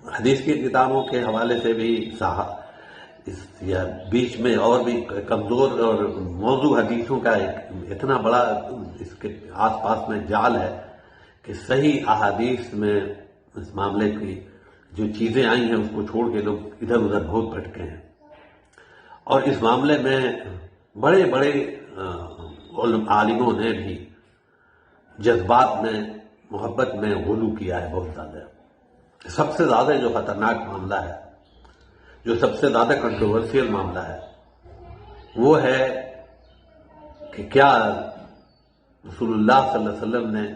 حدیث کی کتابوں کے حوالے سے بھی یا بیچ میں اور بھی کمزور اور موضوع حدیثوں کا اتنا بڑا اس کے آس پاس میں جال ہے کہ صحیح احادیث میں اس معاملے کی جو چیزیں آئی ہیں اس کو چھوڑ کے لوگ ادھر ادھر بہت بھٹکے ہیں، اور اس معاملے میں بڑے بڑے عالموں نے بھی جذبات میں، محبت میں غلو کیا ہے بہت زیادہ۔ سب سے زیادہ جو خطرناک معاملہ ہے، جو سب سے زیادہ کنٹروورسیل معاملہ ہے، وہ ہے کہ کیا رسول اللہ صلی اللہ علیہ وسلم نے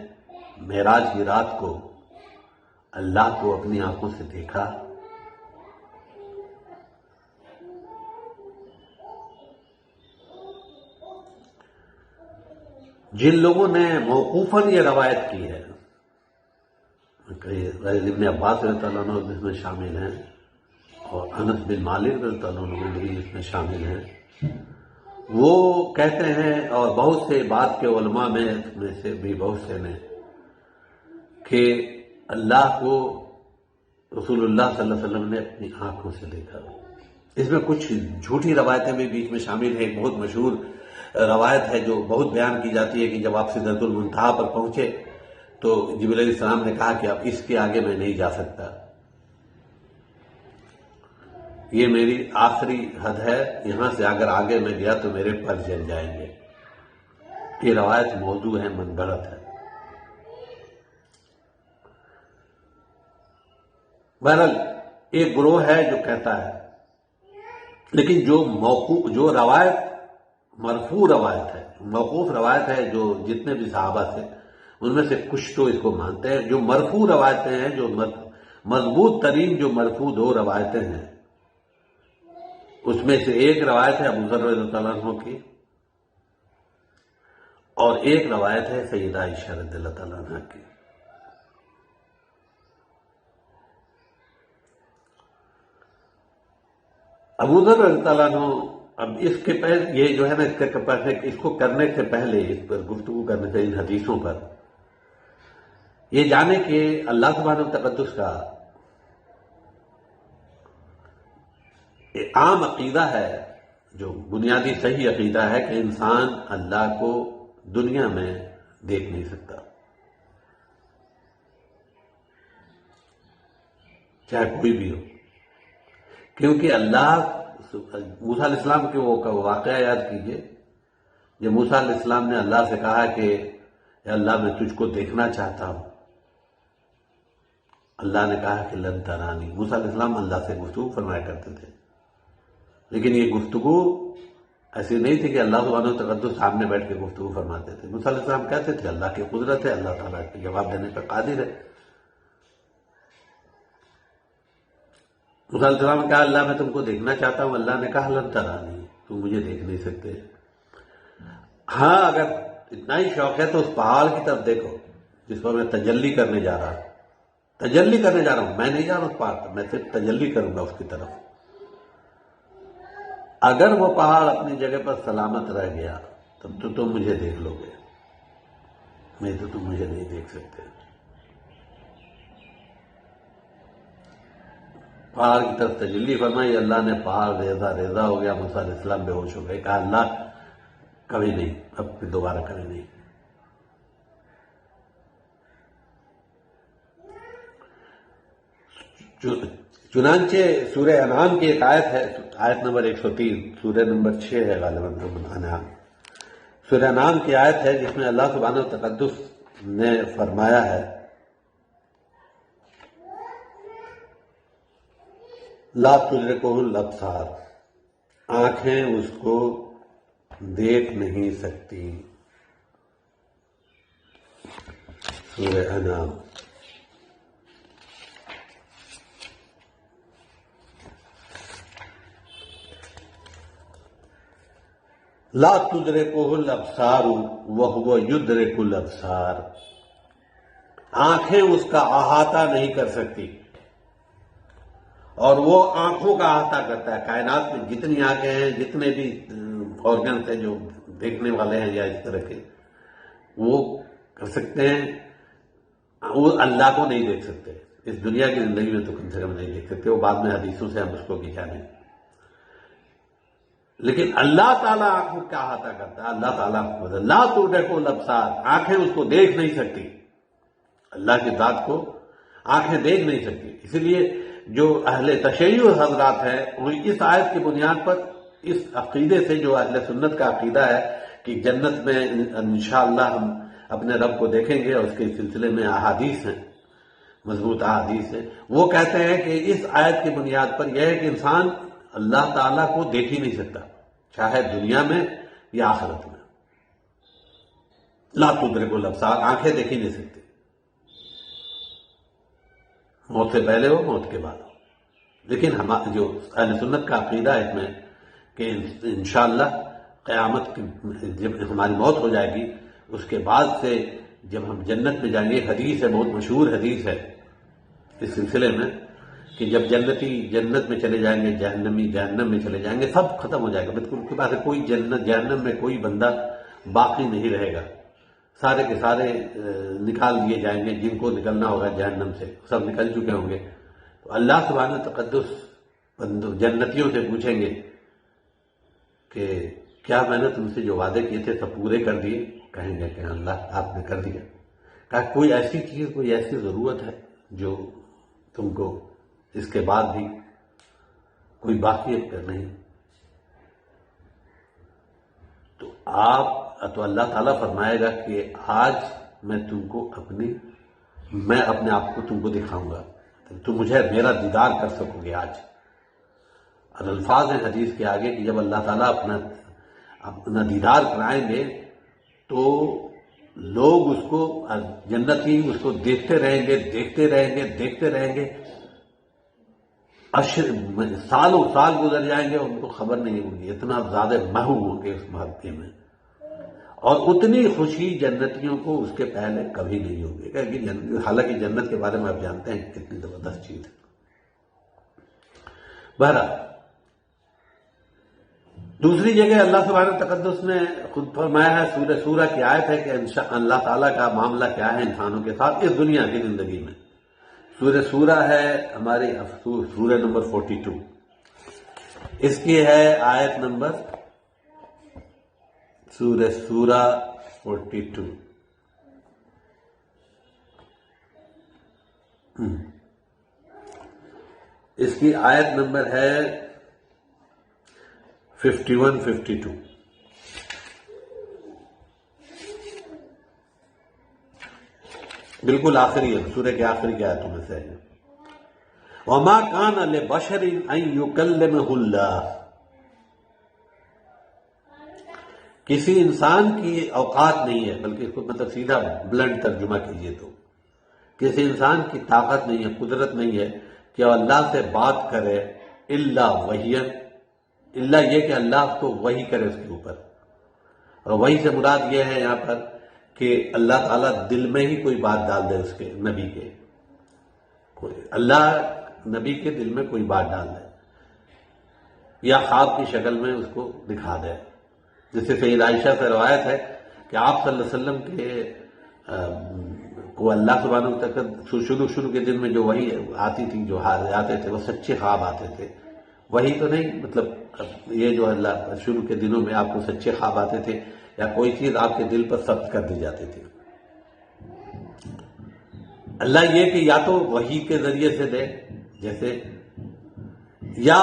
معراج کی رات کو اللہ کو اپنی آنکھوں سے دیکھا؟ جن لوگوں نے موقوفاً یہ روایت کی ہے، ابن عباس رضی اللہ عنہ اس میں شامل ہیں، اور انس بن مالک رضی اللہ عنہ بھی اس میں شامل ہیں، وہ کہتے ہیں، اور بہت سے بعد کے علماء میں سے بھی بہت سے نے، کہ اللہ کو رسول اللہ صلی اللہ علیہ وسلم نے اپنی آنکھوں سے دیکھا۔ اس میں کچھ جھوٹی روایتیں بھی بیچ میں شامل ہیں۔ ایک بہت مشہور روایت ہے جو بہت بیان کی جاتی ہے کہ جب آپ سدرۃ المنتہا پر پہنچے تو جبرائیل علیہ السلام نے کہا کہ اب اس کے آگے میں نہیں جا سکتا، یہ میری آخری حد ہے، یہاں سے اگر آگے میں گیا تو میرے پر جل جائیں گے۔ یہ روایت موضوع ہے، من گھڑت ہے۔ بہرحال ایک گروہ ہے جو کہتا ہے، لیکن جو روایت مرفوع روایت ہے، موقوف روایت ہے، جو جتنے بھی صحابہ تھے ان میں سے کچھ تو اس کو مانتے ہیں۔ جو مرفوع روایتیں ہیں، جو مضبوط ترین جو مرفوع دو روایتیں ہیں، اس میں سے ایک روایت ہے ابو ذر رضی اللہ عنہ کی، اور ایک روایت ہے سیدہ عائشہ رضی اللہ عنہا کی۔ ابو ذر رضی اللہ عنہ، اب اس کے پہلے یہ جو ہے نا، اس کو کرنے سے پہلے، اس پر گفتگو کرنے سے، ان حدیثوں پر یہ جانے کہ اللہ سبحانہ و تقدس کا عام عقیدہ ہے، جو بنیادی صحیح عقیدہ ہے کہ انسان اللہ کو دنیا میں دیکھ نہیں سکتا، چاہے کوئی بھی ہو، کیونکہ اللہ، موسیٰ علیہ السلام کے وہ واقعہ یاد کیجئے، جب موسیٰ علیہ السلام نے اللہ سے کہا کہ اے اللہ میں تجھ کو دیکھنا چاہتا ہوں، اللہ نے کہا کہ لن ترانی۔ موسیٰ علیہ السلام اللہ سے گفتگو فرمایا کرتے تھے، لیکن یہ گفتگو ایسی نہیں تھی کہ اللہ سبحانہ و تقدس سامنے بیٹھ کے گفتگو فرماتے تھے۔ موسیٰ علیہ السلام کہتے تھے اللہ کی قدرت ہے، اللہ تعالیٰ کے جواب دینے پر قادر ہے۔ موسیٰ علیہ السلام نے کہا اللہ میں تم کو دیکھنا چاہتا ہوں، اللہ نے کہا لن ترانی، تم مجھے دیکھ نہیں سکتے۔ ہاں اگر اتنا ہی شوق ہے تو اس پہاڑ کی طرف دیکھو جس پر میں تجلی کرنے جا رہا ہوں، تجلی کرنے جا رہا ہوں، میں نہیں جا رہا اس پہاڑ پر، میں صرف تجلی کروں گا اس کی طرف۔ اگر وہ پہاڑ اپنی جگہ پر سلامت رہ گیا تب تو تم مجھے دیکھ لو گے، نہیں تو تم مجھے نہیں دیکھ سکتے۔ پہاڑ کی طرف تجلی فرمائی، اللہ نے پہاڑ ریزہ ریزہ ہو گیا، موسیٰ علیہ السلام بے ہوش ہو گئے، کہا اللہ کبھی نہیں، اب پھر دوبارہ کبھی نہیں۔ چنانچہ سورہ انعام کی ایک آیت ہے، آیت نمبر 103، سورہ نمبر 6 ہے غالباً انعام، سورہ انعام کی آیت ہے جس میں اللہ سبحانہ و تقدس نے فرمایا ہے لا تدرکہ الابصار، آنکھیں اس کو دیکھ نہیں سکتی۔ سورہ انعام۔ لا تدرکہ الابصار وہو یدرک الابصار، آنکھیں اس کا احاطہ نہیں کر سکتی اور وہ آنکھوں کا احاطہ کرتا ہے۔ کائنات میں جتنی آنکھیں ہیں، جتنے بھی آرگنز ہیں جو دیکھنے والے ہیں یا اس طرح کے، وہ کر سکتے ہیں، وہ اللہ کو نہیں دیکھ سکتے۔ اس دنیا کی زندگی میں تو کم سے کم نہیں دیکھ سکتے، وہ بعد میں حدیثوں سے ہم اس کو بھی جانیں، لیکن اللہ تعالیٰ آنکھوں کا احاطہ کرتا ہے۔ اللہ تعالیٰ لا تدرکہ الابصار، آنکھیں اس کو دیکھ نہیں سکتی، اللہ کی ذات کو آنکھیں دیکھ نہیں سکتی۔ اسی لیے جو اہل تشیع حضرات ہیں وہ اس آیت کی بنیاد پر، اس عقیدے سے، جو اہل سنت کا عقیدہ ہے کہ جنت میں انشاءاللہ ہم اپنے رب کو دیکھیں گے، اور اس کے سلسلے میں احادیث ہیں، مضبوط احادیث ہیں، وہ کہتے ہیں کہ اس آیت کی بنیاد پر یہ ہے کہ انسان اللہ تعالیٰ کو دیکھ ہی نہیں سکتا، چاہے دنیا میں یا آخرت میں۔ لا تدرکہ الابصار، آنکھیں دیکھ ہی نہیں سکتی، موت سے پہلے ہو، موت کے بعد ہو۔ لیکن جو اہل سنت کا عقیدہ ہے اس میں کہ انشاءاللہ قیامت جب ہماری موت ہو جائے گی، اس کے بعد سے جب ہم جنت میں جائیں گے، ایک حدیث ہے، بہت مشہور حدیث ہے اس سلسلے میں، کہ جب جنتی جنت میں چلے جائیں گے، جہنمی جہنم میں چلے جائیں گے، سب ختم ہو جائے گا، بالکل کے پاس کوئی جہنم میں کوئی بندہ باقی نہیں رہے گا، سارے کے سارے نکال دیے جائیں گے، جن کو نکلنا ہوگا جہنم سے سب نکل چکے ہوں گے۔ تو اللہ سبحانہ تقدس جنتیوں سے پوچھیں گے کہ کیا میں نے تم سے جو وعدے کیے تھے سب پورے کر دیے؟ کہیں گے کہ اللہ آپ نے کر دیا۔ کہا کوئی ایسی چیز، کوئی ایسی ضرورت ہے جو تم کو اس کے بعد بھی کوئی باقی اب نہیں. تو اللہ تعالیٰ فرمائے گا کہ آج میں اپنے آپ کو تم کو دکھاؤں گا، تم مجھے میرا دیدار کر سکو گے آج. اور الفاظ ہیں حدیث کے آگے کہ جب اللہ تعالیٰ اپنا دیدار کرائیں گے تو لوگ اس کو، جنتی اس کو دیکھتے رہیں گے، دیکھتے رہیں گے، دیکھتے رہیں گے. سالوں سال گزر جائیں گے، ان کو خبر نہیں ہوگی، اتنا زیادہ محو ہوں گے اس محبت میں. اور اتنی خوشی جنتیوں کو اس کے پہلے کبھی نہیں ہوگی. حالانکہ جنت کے بارے میں آپ جانتے ہیں کتنی زبردست چیز ہے. بہرحال دوسری جگہ اللہ سبحانہ تقدس نے خود فرمایا ہے، سورہ سورہ کی آیت ہے کہ اللہ تعالیٰ کا معاملہ کیا ہے انسانوں کے ساتھ اس دنیا کی زندگی میں. سورہ سورہ ہے ہماری سورہ نمبر 42، اس کی ہے آیت نمبر سورہ سورہ 42. اس کی آیت نمبر ہے 51-52. بالکل آخری ہے، سورہ کے آخری کی آیتوں میں سے ہے. وَمَا كَانَ لِبَشَرٍ أَن يُكَلِّمَهُ اللَّهُ، کسی انسان کی اوقات نہیں ہے، بلکہ اس کو مطلب سیدھا بلنڈ ترجمہ کیجئے تو کسی انسان کی طاقت نہیں ہے، قدرت نہیں ہے کہ وہ اللہ سے بات کرے الا وحیا، الا یہ کہ اللہ کو وحی کرے اس کے اوپر. اور وحی سے مراد یہ ہے یہاں پر کہ اللہ تعالیٰ دل میں ہی کوئی بات ڈال دے اس کے نبی کے، اللہ نبی کے دل میں کوئی بات ڈال دے یا خواب کی شکل میں اس کو دکھا دے. جیسے سید عائشہ سے روایت ہے کہ آپ صلی اللہ علیہ وسلم کے کو اللہ سبحانہ وتعالیٰ شروع کے دن میں جو وحی آتی تھی، جو آتے تھے وہ سچے خواب آتے تھے. وہی تو نہیں، مطلب یہ جو اللہ شروع کے دنوں میں آپ کو سچے خواب آتے تھے یا کوئی چیز آپ کے دل پر ثبت کر دی جاتی تھی. اللہ یہ کہ یا تو وحی کے ذریعے سے دے، جیسے یا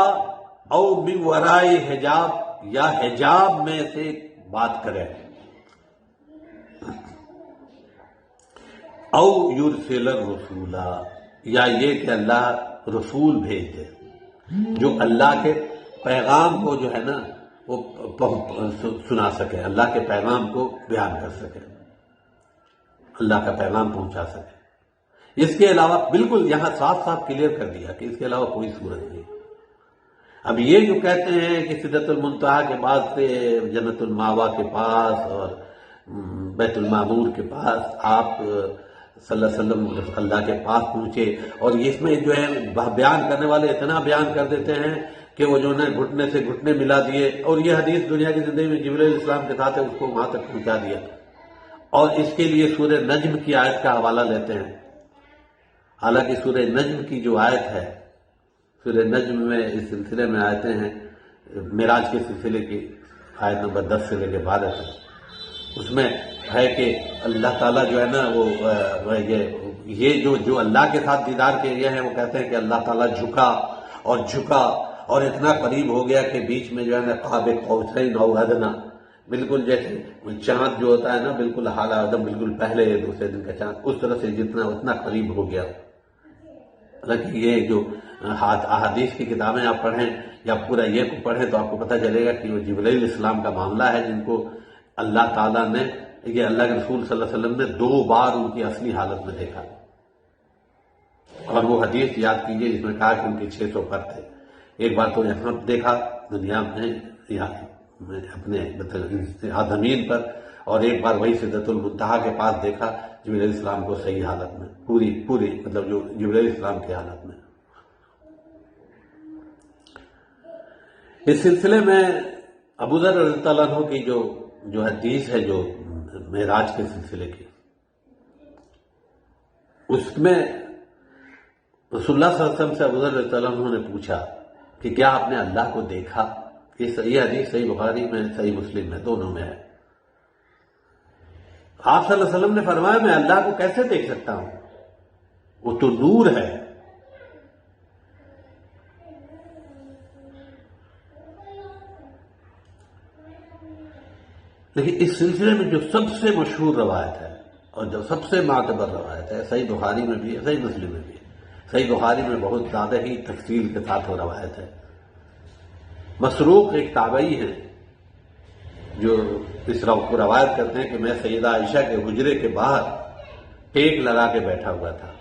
او من وراء حجاب، یا حجاب میں سے بات کرے، او یرسل الرسول، یا یہ کہ اللہ رسول بھیج دے جو اللہ کے پیغام کو جو ہے نا وہ سنا سکے، اللہ کے پیغام کو بیان کر سکے، اللہ کا پیغام پہنچا سکے. اس کے علاوہ بالکل یہاں صاف صاف کلیئر کر دیا کہ اس کے علاوہ کوئی صورت نہیں. اب یہ جو کہتے ہیں کہ سدرۃ المنتہا کے بعد سے جنت الماوا کے پاس اور بیت المعمور کے پاس آپ صلی اللہ علیہ وسلم اللہ کے پاس پہنچے، اور اس میں جو ہے بیان کرنے والے اتنا بیان کر دیتے ہیں کہ وہ جو ہے گھٹنے سے گھٹنے ملا دیے، اور یہ حدیث دنیا کی زندگی میں جبرائیل علیہ السلام کے ساتھ ہے اس کو وہاں تک پہنچا دیا. اور اس کے لیے سورہ نجم کی آیت کا حوالہ لیتے ہیں. حالانکہ سورہ نجم کی جو آیت ہے، سورہ نجم میں اس سلسلے میں آیتیں ہیں معراج کے سلسلے کی آیت نمبر 10 سے لے کے 12 تک. اس میں ہے کہ اللہ تعالیٰ جو ہے نا وہ یہ جو اللہ کے ساتھ دیدار کے یہ ہیں، وہ کہتے ہیں کہ اللہ تعالیٰ جھکا اور اتنا قریب ہو گیا کہ بیچ میں جو ہے نا قاب قوسین او ادنیٰ، بالکل جیسے چاند جو ہوتا ہے نا بالکل حالہ آدم بالکل پہلے دوسرے دن کا چاند، اس طرح سے اتنا قریب ہو گیا. حالانکہ یہ جو احادیث کی کتابیں آپ پڑھیں یا پورا یہ کو پڑھیں تو آپ کو پتہ چلے گا کہ وہ جبرائیل علیہ السلام کا معاملہ ہے، جن کو اللہ تعالیٰ نے، یہ اللہ کے رسول صلی اللہ علیہ وسلم نے 2 بار ان کی اصلی حالت میں دیکھا. اور وہ حدیث یاد کیجئے جس میں کہا کہ ان کے 600 پر تھے. ایک بار تو یہاں دیکھا دنیا میں اپنے زمین پر، اور ایک بار وہی سدرۃ المنتہا کے پاس دیکھا جبرائیل علیہ السلام کو صحیح حالت میں، پوری مطلب جو جبرائیل علیہ السلام کی حالت میں. اس سلسلے میں ابو ذر رضی اللہ عنہ کی جو حدیث ہے جو معراج کے سلسلے کی، اس میں رسول اللہ صلی اللہ علیہ وسلم سے ابو ذر رضی اللہ عنہ نے پوچھا کہ کیا آپ نے اللہ کو دیکھا؟ یہ حدیث صحیح بخاری میں، صحیح مسلم میں، دونوں میں ہے. آپ صلی اللہ علیہ وسلم نے فرمایا میں اللہ کو کیسے دیکھ سکتا ہوں، وہ تو نور ہے. لیکن اس سلسلے میں جو سب سے مشہور روایت ہے اور جو سب سے معتبر روایت ہے، صحیح بخاری میں بھی ہے، صحیح مسلم میں بھی ہے۔ صحیح بخاری میں بہت زیادہ ہی تفصیل کے ساتھ وہ روایت ہے۔ مسروق ایک تابعی ہے جو اس کو روایت کرتے ہیں کہ میں سیدہ عائشہ کے حجرے کے باہر ٹیک لگا کے بیٹھا ہوا تھا،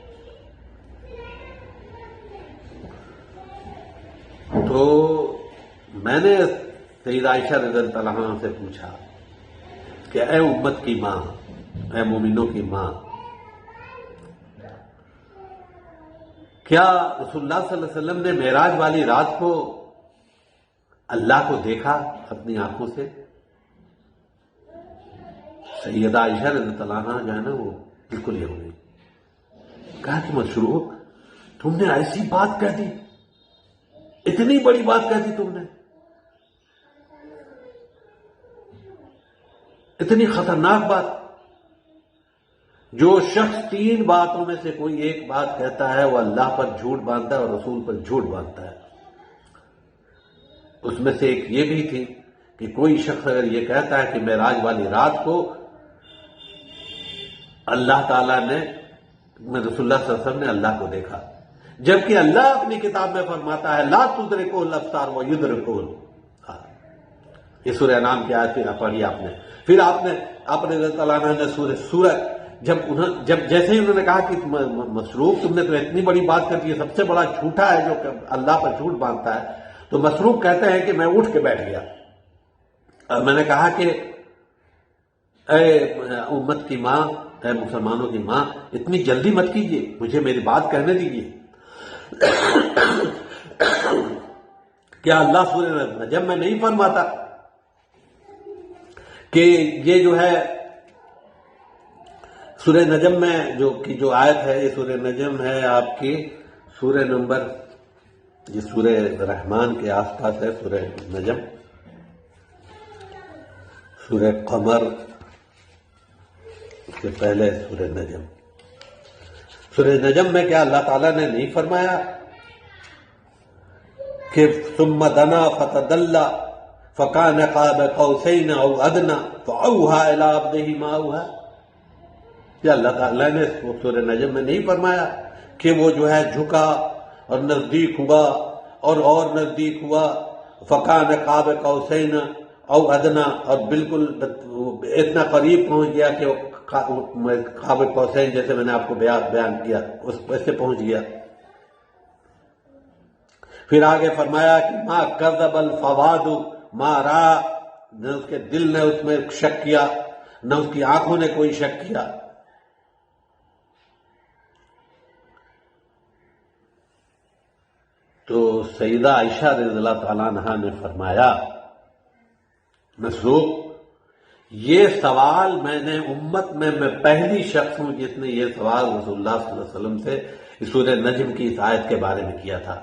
تو میں نے سیدہ عائشہ رضی اللہ عنہا سے پوچھا کہ اے امت کی ماں، اے مومنوں کی ماں، کیا رسول اللہ صلی اللہ علیہ وسلم نے معراج والی رات کو اللہ کو دیکھا اپنی آنکھوں سے؟ سیدہ عائشہ رضی اللہ عنہا جو ہے نا وہ بالکل یہ ہو گئی، کہا کہ مسروق تم نے ایسی بات کہہ دی، اتنی بڑی بات کہہ دی تم نے، اتنی خطرناک بات۔ جو شخص 3 باتوں میں سے کوئی ایک بات کہتا ہے وہ اللہ پر جھوٹ باندھتا ہے اور رسول پر جھوٹ باندھتا ہے۔ اس میں سے ایک یہ بھی تھی کہ کوئی شخص اگر یہ کہتا ہے کہ معراج والی رات کو اللہ تعالیٰ نے، رسول اللہ صلی اللہ علیہ وسلم نے اللہ کو دیکھا، جبکہ اللہ اپنی کتاب میں فرماتا ہے لا تدرکہ الابصار ویدرکہ۔ یہ سورہ انعام کی آیت پڑھی آپ نے۔ پھر آپ نے رضی اللہ عنہ نے سورہ جب جیسے ہی انہوں نے کہا کہ مسروق تم نے تو اتنی بڑی بات کر دی ہے، سب سے بڑا جھوٹا ہے جو اللہ پر جھوٹ باندھتا ہے، تو مسروق کہتے ہیں کہ میں اٹھ کے بیٹھ گیا اور میں نے کہا کہ اے امت کی ماں، اے مسلمانوں کی ماں، اتنی جلدی مت کیجیے، مجھے میری بات کہنے دیجیے۔ کیا اللہ سورہ نجم میں نہیں فرماتا کہ یہ جو ہے سورہ نجم میں جو آیت ہے، یہ سورہ نجم ہے آپ کی سورہ نمبر، یہ سورہ رحمان کے آس پاس ہے سورہ نجم، سورہ قمر کے پہلے سورہ نجم۔ سورہ نجم میں کیا اللہ تعالیٰ نے نہیں فرمایا کہ ثم دنا فتدلى فكان قاب قوسين او ادنى فاوحى الى عبده ما اوحى؟ کیا اللہ تعالیٰ نے سورہ نجم میں نہیں فرمایا کہ وہ جو ہے جھکا اور نزدیک ہوا اور نزدیک ہوا، فکان قاب قوسین او ادنا، اور بالکل اتنا قریب پہنچ گیا کہ قاب قوسین جیسے میں نے آپ کو بیان کیا اس سے پہنچ گیا۔ پھر آگے فرمایا کہ ما کذب الفواد ما را، نہ اس کے دل نے اس میں شک کیا، نہ اس کی آنکھوں نے کوئی شک کیا۔ تو سیدہ عائشہ رضی اللہ تعالیٰ عنہا نے فرمایا مسروق یہ سوال میں نے امت میں پہلی شخص ہوں جس نے یہ سوال رسول اللہ صلی اللہ علیہ وسلم سے سورہ نجم کی اس آیت کے بارے میں کیا تھا،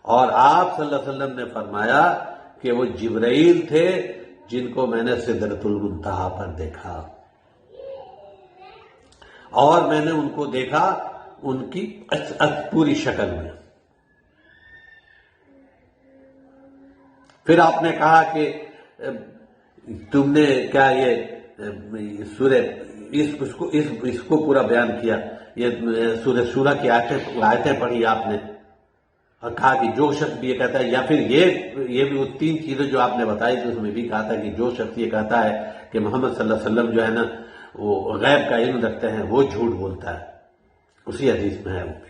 اور آپ صلی اللہ علیہ وسلم نے فرمایا کہ وہ جبرائیل تھے جن کو میں نے سدرۃ المنتہا پر دیکھا، اور میں نے ان کو دیکھا ان کی پوری شکل میں۔ پھر آپ نے کہا کہ تم نے کیا یہ سورہ اس کو پورا بیان کیا، یہ سورہ شورا کی آیتیں پڑھی آپ نے، اور کہا کہ جو شخص بھی یہ کہتا ہے، یا پھر یہ بھی وہ 3 چیزیں جو آپ نے بتائی تھی اس میں بھی کہا تھا کہ جو شخص یہ کہتا ہے کہ محمد صلی اللہ علیہ وسلم جو ہے نا وہ غیب کا علم رکھتے ہیں وہ جھوٹ بولتا ہے، اسی حدیث میں ہے وہ بھی۔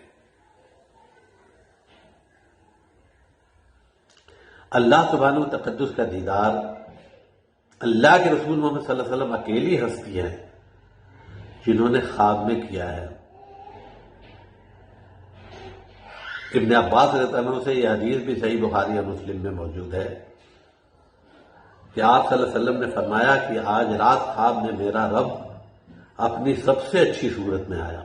اللہ سبحانہ و تقدس کا دیدار اللہ کے رسول محمد صلی اللہ علیہ وسلم اکیلی ہستی ہے جنہوں نے خواب میں کیا ہے۔ ابن عباس رضی اللہ عنہ سے یہ حدیث بھی صحیح بخاری اور مسلم میں موجود ہے کہ آپ صلی اللہ علیہ وسلم نے فرمایا کہ آج رات خواب میں میرا رب اپنی سب سے اچھی صورت میں آیا،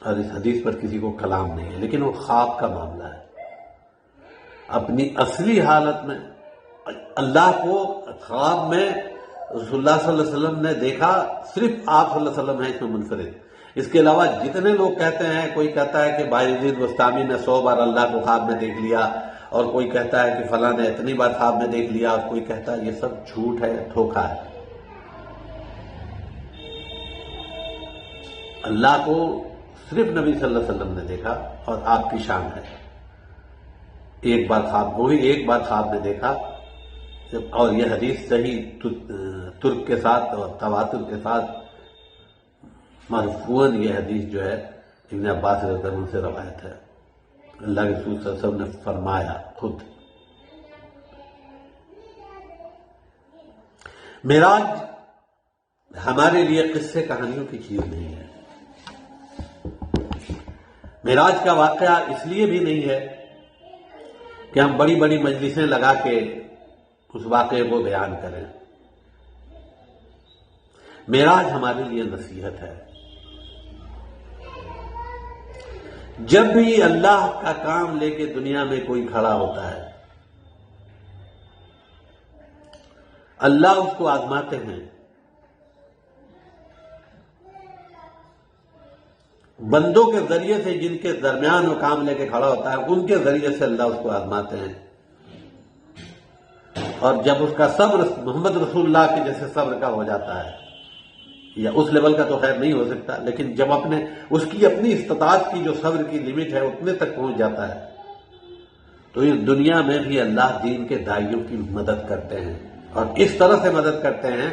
اور اس حدیث پر کسی کو کلام نہیں ہے، لیکن وہ خواب کا معاملہ ہے۔ اپنی اصلی حالت میں اللہ کو خواب میں رسول اللہ صلی اللہ علیہ وسلم نے دیکھا، صرف آپ صلی اللہ علیہ وسلم ہیں اس میں منفرد۔ اس کے علاوہ جتنے لوگ کہتے ہیں، کوئی کہتا ہے کہ بایزید بستامی نے 100 بار اللہ کو خواب میں دیکھ لیا، اور کوئی کہتا ہے کہ فلاں نے اتنی بار خواب میں دیکھ لیا، اور کوئی کہتا ہے، یہ سب جھوٹ ہے، دھوکہ ہے۔ اللہ کو صرف نبی صلی اللہ علیہ وسلم نے دیکھا، اور آپ کی شان ہے ایک بار خواب، وہی ایک بار خواب میں دیکھا، اور یہ حدیث صحیح ترک کے ساتھ اور تواتر کے ساتھ مرفوعاً یہ حدیث جو ہے ابن عباس رضی اللہ عنہ سے روایت ہے۔ اللہ کے رسول صلی اللہ علیہ وسلم نے فرمایا خود، معراج ہمارے لیے قصے کہانیوں کی چیز نہیں ہے۔ معراج کا واقعہ اس لیے بھی نہیں ہے کہ ہم بڑی بڑی مجلسیں لگا کے اس واقعے کو بیان کریں۔ معراج ہمارے لیے نصیحت ہے۔ جب بھی اللہ کا کام لے کے دنیا میں کوئی کھڑا ہوتا ہے، اللہ اس کو آزماتے ہیں۔ بندوں کے ذریعے سے جن کے درمیان وہ کام لے کے کھڑا ہوتا ہے، ان کے ذریعے سے اللہ اس کو آزماتے ہیں۔ اور جب اس کا صبر محمد رسول اللہ کے جیسے صبر کا ہو جاتا ہے، یا اس لیول کا تو خیر نہیں ہو سکتا، لیکن جب اس کی اپنی استطاعت کی جو صبر کی لمٹ ہے اتنے تک پہنچ جاتا ہے، تو اس دنیا میں بھی اللہ دین کے داعیوں کی مدد کرتے ہیں، اور اس طرح سے مدد کرتے ہیں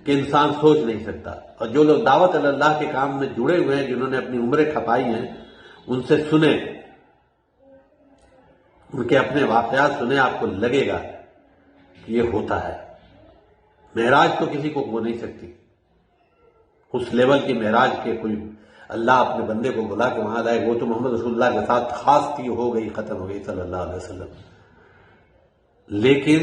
کہ انسان سوچ نہیں سکتا۔ اور جو لوگ دعوت اللہ کے کام میں جڑے ہوئے ہیں، جنہوں نے اپنی عمریں کھپائی ہیں، ان سے سنیں، ان کے اپنے واقعات سنیں، آپ کو لگے گا کہ یہ ہوتا ہے۔ معراج تو کسی کو ہو نہیں سکتی، اس لیول کی معراج کے کوئی اللہ اپنے بندے کو بلا کے وہاں لائے، وہ تو محمد رسول اللہ کے ساتھ خاص تھی، ہو گئی، ختم ہو گئی صلی اللہ علیہ وسلم۔ لیکن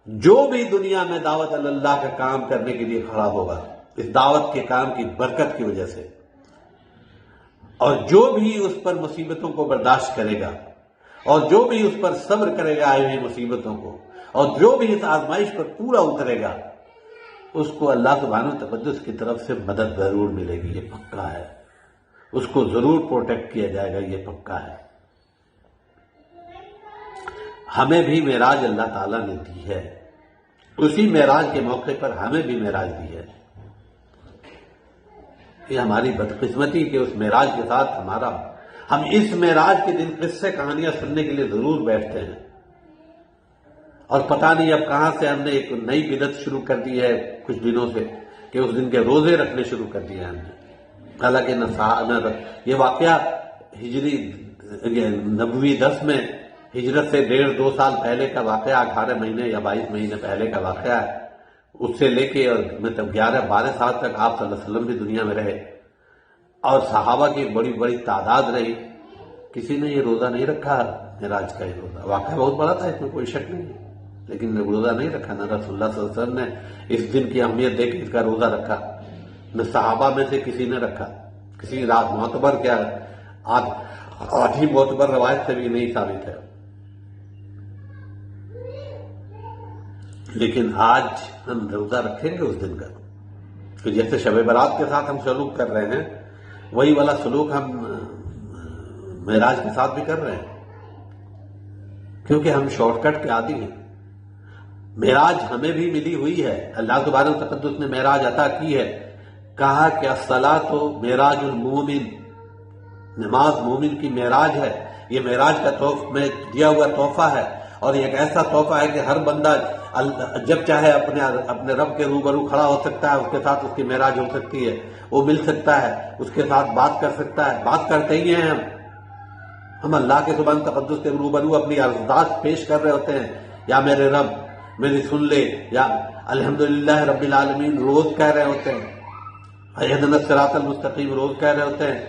جو بھی دنیا میں دعوت اللہ کا کام کرنے کے لیے کھڑا ہوگا اس دعوت کے کام کی برکت کی وجہ سے، اور جو بھی اس پر مصیبتوں کو برداشت کرے گا، اور جو بھی اس پر صبر کرے گا آئی ہوئی مصیبتوں کو، اور جو بھی اس آزمائش پر پورا اترے گا، اس کو اللہ سبحانہ و تقدس کی طرف سے مدد ضرور ملے گی، یہ پکا ہے۔ اس کو ضرور پروٹیکٹ کیا جائے گا، یہ پکا ہے۔ ہمیں بھی معراج اللہ تعالیٰ نے دی ہے، اسی معراج کے موقع پر ہمیں بھی معراج دی ہے۔ یہ ہماری بدقسمتی کہ اس معراج کے ساتھ ہم اس معراج کے دن قصے کہانیاں سننے کے لیے ضرور بیٹھتے ہیں، اور پتہ نہیں اب کہاں سے ہم نے ایک نئی بدعت شروع کر دی ہے کچھ دنوں سے، کہ اس دن کے روزے رکھنے شروع کر دیے ہم نے۔ حالانکہ یہ واقعہ ہجری نبوی 10 میں، ہجرت سے 1.5-2 سال پہلے کا واقعہ، 18 مہینے یا 22 مہینے پہلے کا واقعہ ہے۔ اس سے لے کے اور مطلب 11-12 سال تک آپ صلی اللہ علیہ وسلم بھی دنیا میں رہے، اور صحابہ کی بڑی بڑی تعداد رہی، کسی نے یہ روزہ نہیں رکھا معراج کا۔ یہ روزہ واقعہ بہت بڑا تھا، اس میں کوئی شک نہیں، لیکن روزہ نہیں رکھا۔ نہ رسول اللہ صلی اللہ علیہ وسلم نے اس دن کی اہمیت دے کے اس کا روزہ رکھا، نہ صحابہ میں سے کسی نے رکھا، کسی رات معتبر کیا آدھی معتبر روایت سے بھی نہیں ثابت ہے۔ لیکن آج ہم روزہ رکھیں گے اس دن کا، تو جیسے شب برات کے ساتھ ہم سلوک کر رہے ہیں، وہی والا سلوک ہم معراج کے ساتھ بھی کر رہے ہیں، کیونکہ ہم شارٹ کٹ کے عادی ہیں۔ معراج ہمیں بھی ملی ہوئی ہے، اللہ سبحانہ و تقدس نے معراج عطا کی ہے۔ کہا کہ الصلاۃ معراج المومن، نماز مومن کی معراج ہے۔ یہ معراج کا میں دیا ہوا تحفہ ہے، اور یہ ایک ایسا تحفہ ہے کہ ہر بندہ جب چاہے اپنے رب کے روبرو کھڑا ہو سکتا ہے، اس کے ساتھ اس کی معراج ہو سکتی ہے، وہ مل سکتا ہے، اس کے ساتھ بات کر سکتا ہے۔ بات کرتے ہی ہیں ہم اللہ کے سبحانہ تقدس کے روبرو اپنی عرضداشت پیش کر رہے ہوتے ہیں، یا میرے رب میری سن لے، یا الحمدللہ رب العالمین روز کہہ رہے ہوتے ہیں، اہدنا الصراط المستقیم روز کہہ رہے ہوتے ہیں۔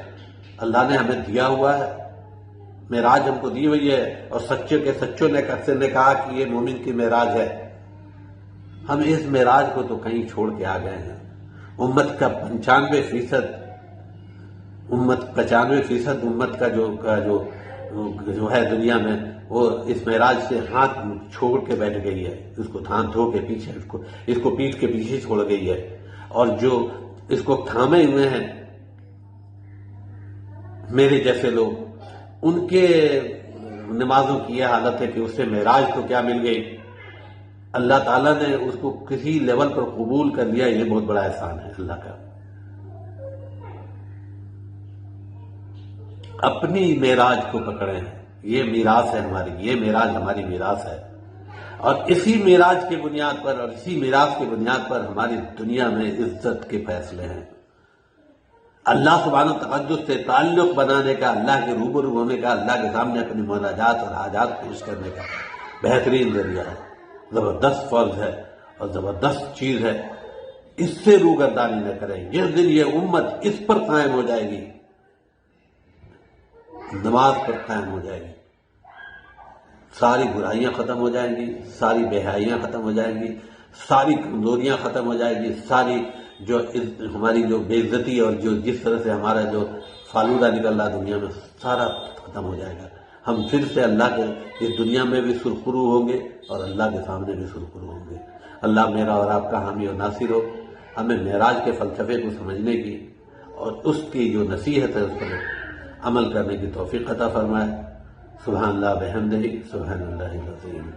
اللہ نے ہمیں دیا ہوا ہے، معراج ہم کو دی ہوئی ہے، اور سچے کے سچوں نے کہا کہ یہ مومن کی معراج ہے۔ ہم اس معراج کو تو کہیں چھوڑ کے آ گئے ہیں۔ امت کا 95% امت کا جو ہے دنیا میں، وہ اس معراج سے ہاتھ چھوڑ کے بیٹھ گئی ہے، اس کو تھام دھو کے پیچھے، اس کو پیٹھ کے پیچھے چھوڑ گئی ہے، اور جو اس کو تھامے ہوئے ہیں میرے جیسے لوگ، ان کے نمازوں کی یہ حالت ہے کہ اس سے معراج تو کیا مل گئی، اللہ تعالیٰ نے اس کو کسی لیول پر قبول کر لیا، یہ بہت بڑا احسان ہے اللہ کا۔ اپنی معراج کو پکڑیں، یہ میراث ہے ہماری، یہ معراج ہماری میراث ہے، اور اسی معراج کی بنیاد پر اور اسی میراث کی بنیاد پر ہماری دنیا میں عزت کے فیصلے ہیں۔ اللہ سبحانہ تقدس سے تعلق بنانے کا، اللہ کے روبرو ہونے کا، اللہ کے سامنے اپنی مناجات اور حاجات پیش کرنے کا بہترین ذریعہ ہے، زبردست فرض ہے اور زبردست چیز ہے، اس سے روگردانی نہ کریں۔ جس دن یہ امت اس پر قائم ہو جائے گی، نماز پر قائم ہو جائے گی، ساری برائیاں ختم ہو جائیں گی، ساری بے حیائیاں ختم ہو جائیں گی، ساری کمزوریاں ختم ہو جائیں گی، ساری جو ہماری جو بے عزتی اور جو جس طرح سے ہمارا جو فالودہ نکل رہا دنیا میں، سارا ختم ہو جائے گا۔ ہم پھر سے اللہ کے اس دنیا میں بھی سرخرو ہوں گے اور اللہ کے سامنے بھی سرخرو ہوں گے۔ اللہ میرا اور آپ کا حامی اور ناصر ہو، ہمیں معراج کے فلسفے کو سمجھنے کی اور اس کی جو نصیحت ہے اس پر عمل کرنے کی توفیق عطا فرمائے۔ سبحان اللہ بحمدہ، سبحان اللہ العظیم۔